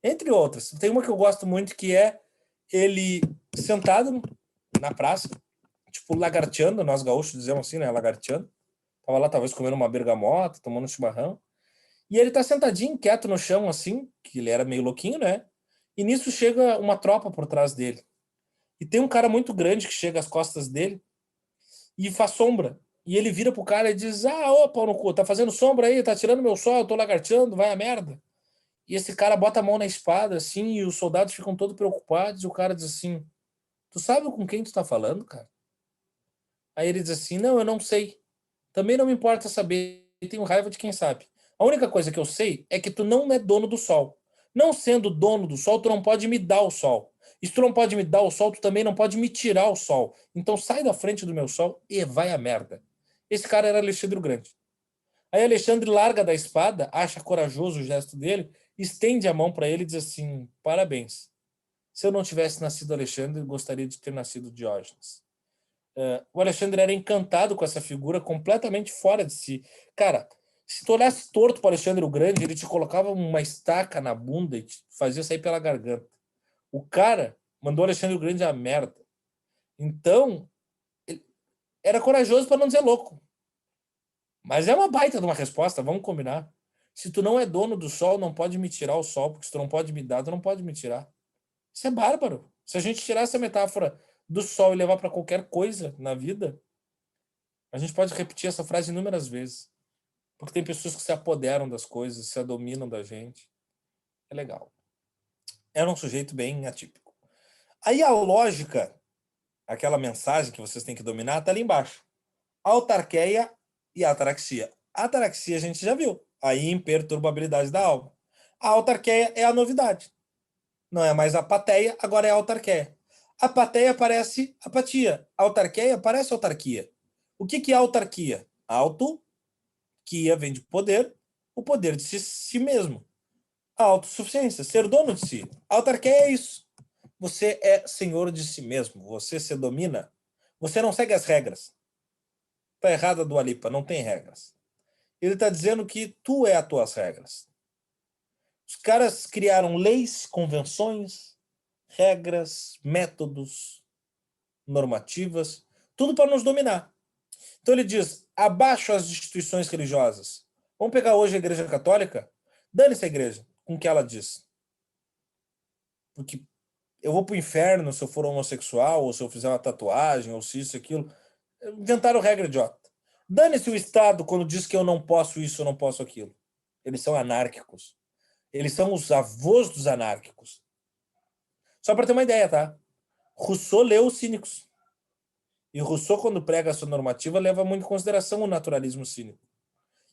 Entre outras. Tem uma que eu gosto muito, que é ele sentado na praça, tipo, lagarteando, nós gaúchos dizemos assim, né, lagarteando. Tava lá, talvez, comendo uma bergamota, tomando um chimarrão. E ele tá sentadinho, quieto no chão, assim, que ele era meio louquinho, né? E nisso chega uma tropa por trás dele. E tem um cara muito grande que chega às costas dele e faz sombra. E ele vira pro cara e diz, ô, pau no cu, tá fazendo sombra aí, tá tirando meu sol, eu tô lagarteando, vai a merda. E esse cara bota a mão na espada, assim, e os soldados ficam todos preocupados, e o cara diz assim, tu sabe com quem tu tá falando, cara? Aí ele diz assim, não, eu não sei. Também não me importa saber, tenho raiva de quem sabe. A única coisa que eu sei é que tu não é dono do sol. Não sendo dono do sol, tu não pode me dar o sol. E se tu não pode me dar o sol, tu também não pode me tirar o sol. Então sai da frente do meu sol e vai a merda. Esse cara era Alexandre o Grande. Aí Alexandre larga da espada, acha corajoso o gesto dele, estende a mão para ele e diz assim, parabéns. Se eu não tivesse nascido Alexandre, gostaria de ter nascido Diógenes. O Alexandre era encantado com essa figura completamente fora de si. Cara, se tu olhasse torto para Alexandre o Grande, ele te colocava uma estaca na bunda e te fazia sair pela garganta. O cara mandou Alexandre o Grande a merda. Então, ele era corajoso para não dizer louco. Mas é uma baita de uma resposta, vamos combinar. Se tu não é dono do sol, não pode me tirar o sol, porque se tu não pode me dar, tu não pode me tirar. Isso é bárbaro. Se a gente tirar essa metáfora do sol e levar para qualquer coisa na vida, a gente pode repetir essa frase inúmeras vezes. Porque tem pessoas que se apoderam das coisas, se dominam da gente. É legal. Era um sujeito bem atípico. Aí a lógica, aquela mensagem que vocês têm que dominar, está ali embaixo. Autarqueia e ataraxia. A ataraxia a gente já viu. A imperturbabilidade da alma. A autarqueia é a novidade. Não é mais a apateia, agora é a autarqueia. A apateia parece apatia. A autarqueia parece autarquia. O que é autarquia? Auto, que vem de poder, o poder de si mesmo. A autossuficiência, ser dono de si. A autarquia é isso. Você é senhor de si mesmo. Você se domina. Você não segue as regras. Está errada a Dua Lipa, não tem regras. Ele está dizendo que tu é as tuas regras. Os caras criaram leis, convenções, regras, métodos, normativas, tudo para nos dominar. Então ele diz, abaixo as instituições religiosas. Vamos pegar hoje a Igreja Católica? Dane-se a igreja, com o que ela diz. Porque eu vou para o inferno se eu for homossexual, ou se eu fizer uma tatuagem, ou se isso, aquilo. Inventaram regra idiota. Dane-se o Estado quando diz que eu não posso isso, eu não posso aquilo. Eles são anárquicos. Eles são os avós dos anárquicos. Só para ter uma ideia, tá? Rousseau leu os cínicos. E Rousseau, quando prega a sua normativa, leva muito em consideração o naturalismo cínico.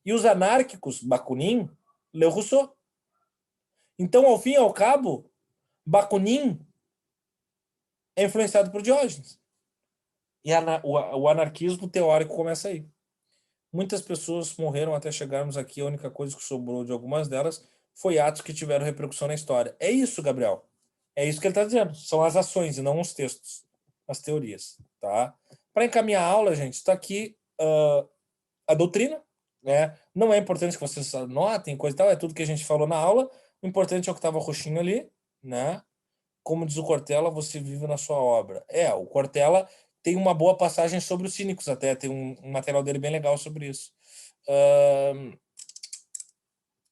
E os anárquicos, Bakunin, leu Rousseau. Então, ao fim e ao cabo, Bakunin é influenciado por Diógenes. E o anarquismo teórico começa aí. Muitas pessoas morreram até chegarmos aqui. A única coisa que sobrou de algumas delas foi atos que tiveram repercussão na história. É isso, Gabriel. É isso que ele está dizendo. São as ações e não os textos, as teorias. Tá? Para encaminhar a aula, gente, está aqui a doutrina. Né? Não é importante que vocês anotem, coisa e tal. É tudo que a gente falou na aula. O importante é o que estava roxinho ali. Né? Como diz o Cortella, você vive na sua obra. O Cortella tem uma boa passagem sobre os cínicos até, tem um material dele bem legal sobre isso.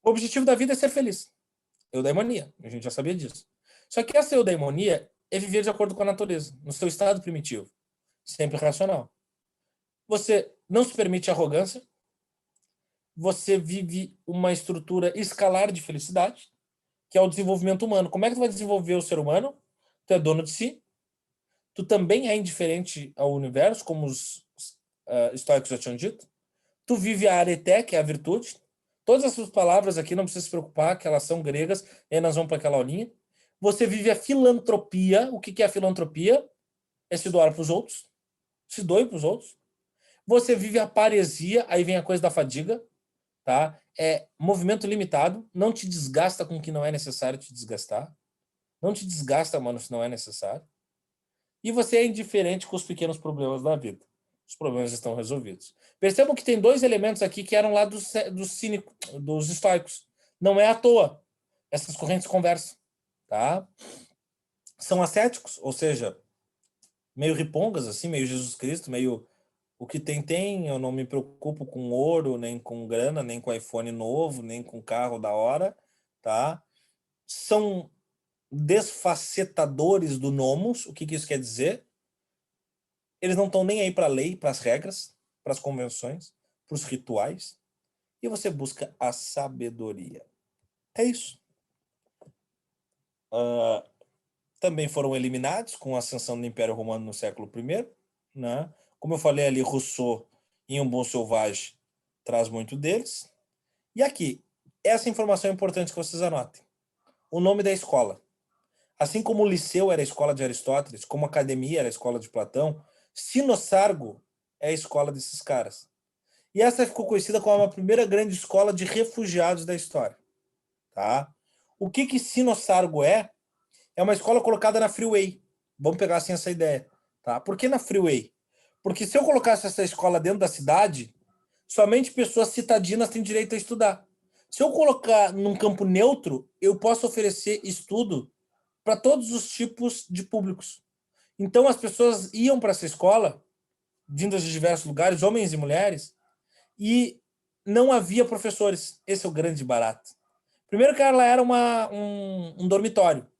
O objetivo da vida é ser feliz. Eudaimonia, a gente já sabia disso. Só que essa eudaimonia é viver de acordo com a natureza, no seu estado primitivo, sempre racional. Você não se permite arrogância, você vive uma estrutura escalar de felicidade, que é o desenvolvimento humano. Como é que tu vai desenvolver o ser humano? Tu é dono de si, tu também é indiferente ao universo, como os estoicos já tinham dito. Tu vive a areté, que é a virtude. Todas essas palavras aqui não precisa se preocupar, que elas são gregas, e aí nós vamos para aquela aulinha. Você vive a filantropia. O que é a filantropia? É se doar para os outros. Se doe para os outros. Você vive a paresia, aí vem a coisa da fadiga. Tá? É movimento limitado. Não te desgasta com o que não é necessário te desgastar. Não te desgasta, mano, se não é necessário. E você é indiferente com os pequenos problemas da vida. Os problemas estão resolvidos. Percebam que tem dois elementos aqui que eram lá dos cínicos, dos estoicos. Não é à toa. Essas correntes conversam. Tá? São ascéticos, ou seja, meio ripongas, assim, meio Jesus Cristo, meio o que tem, eu não me preocupo com ouro, nem com grana, nem com iPhone novo, nem com carro da hora. Tá? São desfacetadores do nomos. O que isso quer dizer? Eles não estão nem aí para a lei, para as regras, para as convenções, para os rituais. E você busca a sabedoria. É isso. Também foram eliminados com a ascensão do Império Romano no século I. Né? Como eu falei ali, Rousseau, em Um Bom Selvagem, traz muito deles. E aqui, essa informação é importante que vocês anotem. O nome da escola. Assim como o Liceu era a escola de Aristóteles, como a Academia era a escola de Platão, Sinosargo é a escola desses caras. E essa ficou conhecida como a primeira grande escola de refugiados da história. Tá? O que Sinosargo é? É uma escola colocada na Freeway. Vamos pegar assim essa ideia. Tá? Por que na Freeway? Porque se eu colocasse essa escola dentro da cidade, somente pessoas citadinas têm direito a estudar. Se eu colocar num campo neutro, eu posso oferecer estudo para todos os tipos de públicos. Então as pessoas iam para essa escola, vindas de diversos lugares, homens e mulheres, e não havia professores. Esse é o grande barato. Primeiro que ela era um dormitório.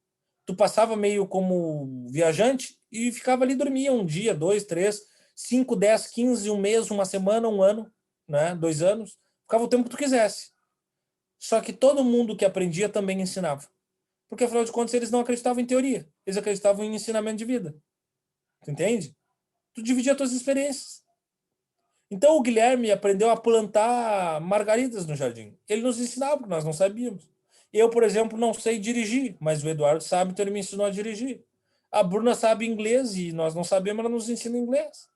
Tu passava meio como viajante e ficava ali, dormia um dia, 2, 3, 5, 10, 15, um mês, uma semana, um ano, né? 2 anos. Ficava o tempo que tu quisesse. Só que todo mundo que aprendia também ensinava. Porque, afinal de contas, eles não acreditavam em teoria. Eles acreditavam em ensinamento de vida. Tu entende? Tu dividia as tuas experiências. Então, o Guilherme aprendeu a plantar margaridas no jardim. Ele nos ensinava, porque nós não sabíamos. Eu, por exemplo, não sei dirigir, mas o Eduardo sabe, então ele me ensinou a dirigir. A Bruna sabe inglês e nós não sabemos, ela nos ensina inglês.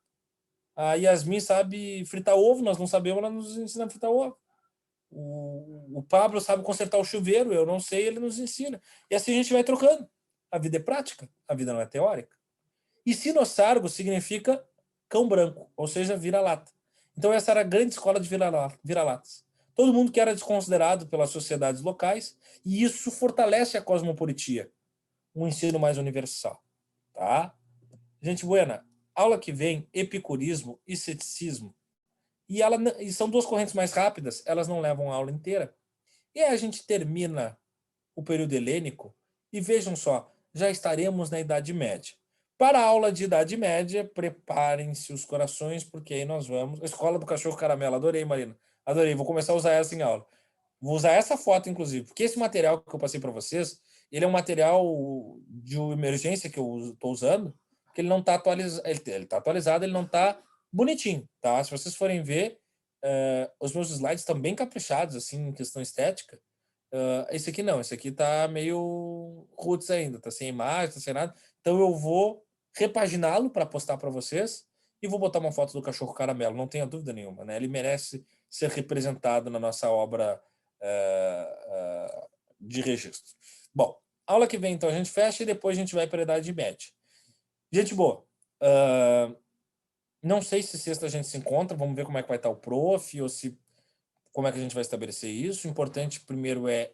A Yasmin sabe fritar ovo, nós não sabemos, ela nos ensina a fritar ovo. O Pablo sabe consertar o chuveiro, eu não sei, ele nos ensina. E assim a gente vai trocando. A vida é prática, a vida não é teórica. E Sinosargo significa cão branco, ou seja, vira-lata. Então essa era a grande escola de vira-latas. Todo mundo que era desconsiderado pelas sociedades locais, e isso fortalece a cosmopolitia, um ensino mais universal. Tá? Gente buena, aula que vem, epicurismo e ceticismo. E são duas correntes mais rápidas, elas não levam a aula inteira. E aí a gente termina o período helênico e vejam só, já estaremos na Idade Média. Para a aula de Idade Média, preparem-se os corações, porque aí nós vamos... Escola do Cachorro Caramelo, adorei, Marina. Adorei, vou começar a usar essa em aula. Vou usar essa foto, inclusive, porque esse material que eu passei para vocês, ele é um material de emergência que eu estou usando, que ele não está atualizado, ele está atualizado, ele não está bonitinho, tá? Se vocês forem ver, os meus slides estão bem caprichados, assim, em questão estética, Esse aqui não, esse aqui tá meio roots ainda, tá sem imagem, tá sem nada. Então eu vou repaginá-lo para postar para vocês e vou botar uma foto do cachorro caramelo, não tenha dúvida nenhuma, né? Ele merece ser representado na nossa obra de registro. Bom, aula que vem então a gente fecha e depois a gente vai para a Idade Média. Gente boa, não sei se sexta a gente se encontra, vamos ver como é que vai estar o prof, ou se como é que a gente vai estabelecer isso. O importante primeiro é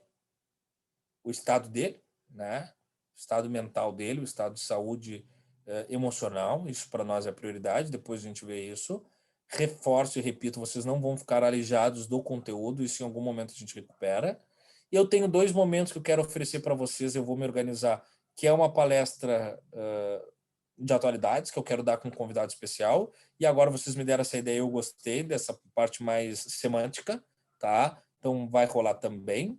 o estado dele, né? O estado mental dele, o estado de saúde emocional, isso para nós é prioridade, depois a gente vê isso. Reforço e repito, vocês não vão ficar aleijados do conteúdo, isso em algum momento a gente recupera. E eu tenho 2 momentos que eu quero oferecer para vocês, eu vou me organizar, que é uma palestra de atualidades, que eu quero dar com um convidado especial, e agora vocês me deram essa ideia, eu gostei dessa parte mais semântica, tá? Então vai rolar também.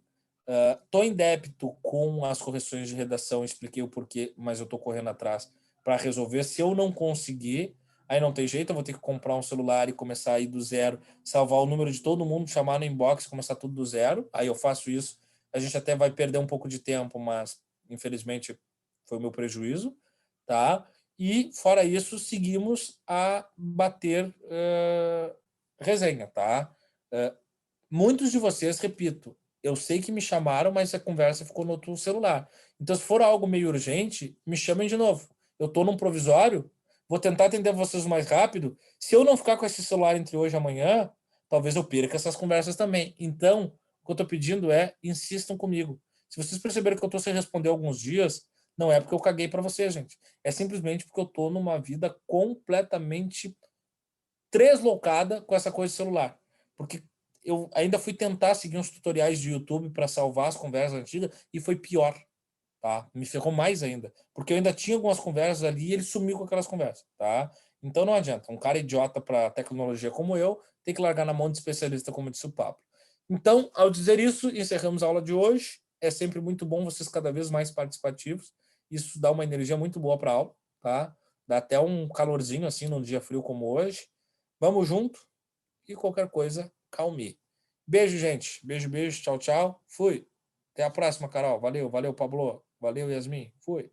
Estou em débito com as correções de redação, expliquei o porquê, mas eu estou correndo atrás para resolver. Se eu não conseguir, aí não tem jeito, eu vou ter que comprar um celular e começar aí do zero, salvar o número de todo mundo, chamar no inbox, começar tudo do zero. Aí eu faço isso. A gente até vai perder um pouco de tempo, mas infelizmente foi o meu prejuízo, tá? E fora isso, seguimos a bater resenha, tá? Muitos de vocês, repito, eu sei que me chamaram, mas a conversa ficou no outro celular. Então, se for algo meio urgente, me chamem de novo. Eu estou num provisório, vou tentar atender vocês o mais rápido. Se eu não ficar com esse celular entre hoje e amanhã, talvez eu perca essas conversas também. Então, o que eu estou pedindo é, insistam comigo. Se vocês perceberem que eu estou sem responder alguns dias, não é porque eu caguei para vocês, gente. É simplesmente porque eu estou numa vida completamente deslocada com essa coisa de celular. Porque eu ainda fui tentar seguir uns tutoriais de YouTube para salvar as conversas antigas e foi pior, tá? Me ferrou mais ainda, porque eu ainda tinha algumas conversas ali e ele sumiu com aquelas conversas, tá? Então não adianta, um cara idiota para tecnologia como eu tem que largar na mão de especialista, como disse o Pablo. Então, ao dizer isso, encerramos a aula de hoje. É sempre muito bom vocês cada vez mais participativos. Isso dá uma energia muito boa para a aula, tá? Dá até um calorzinho assim num dia frio como hoje. Vamos junto e qualquer coisa, calme. Beijo, gente. Beijo, beijo. Tchau, tchau. Fui. Até a próxima, Carol. Valeu, valeu, Pablo. Valeu, Yasmin. Fui.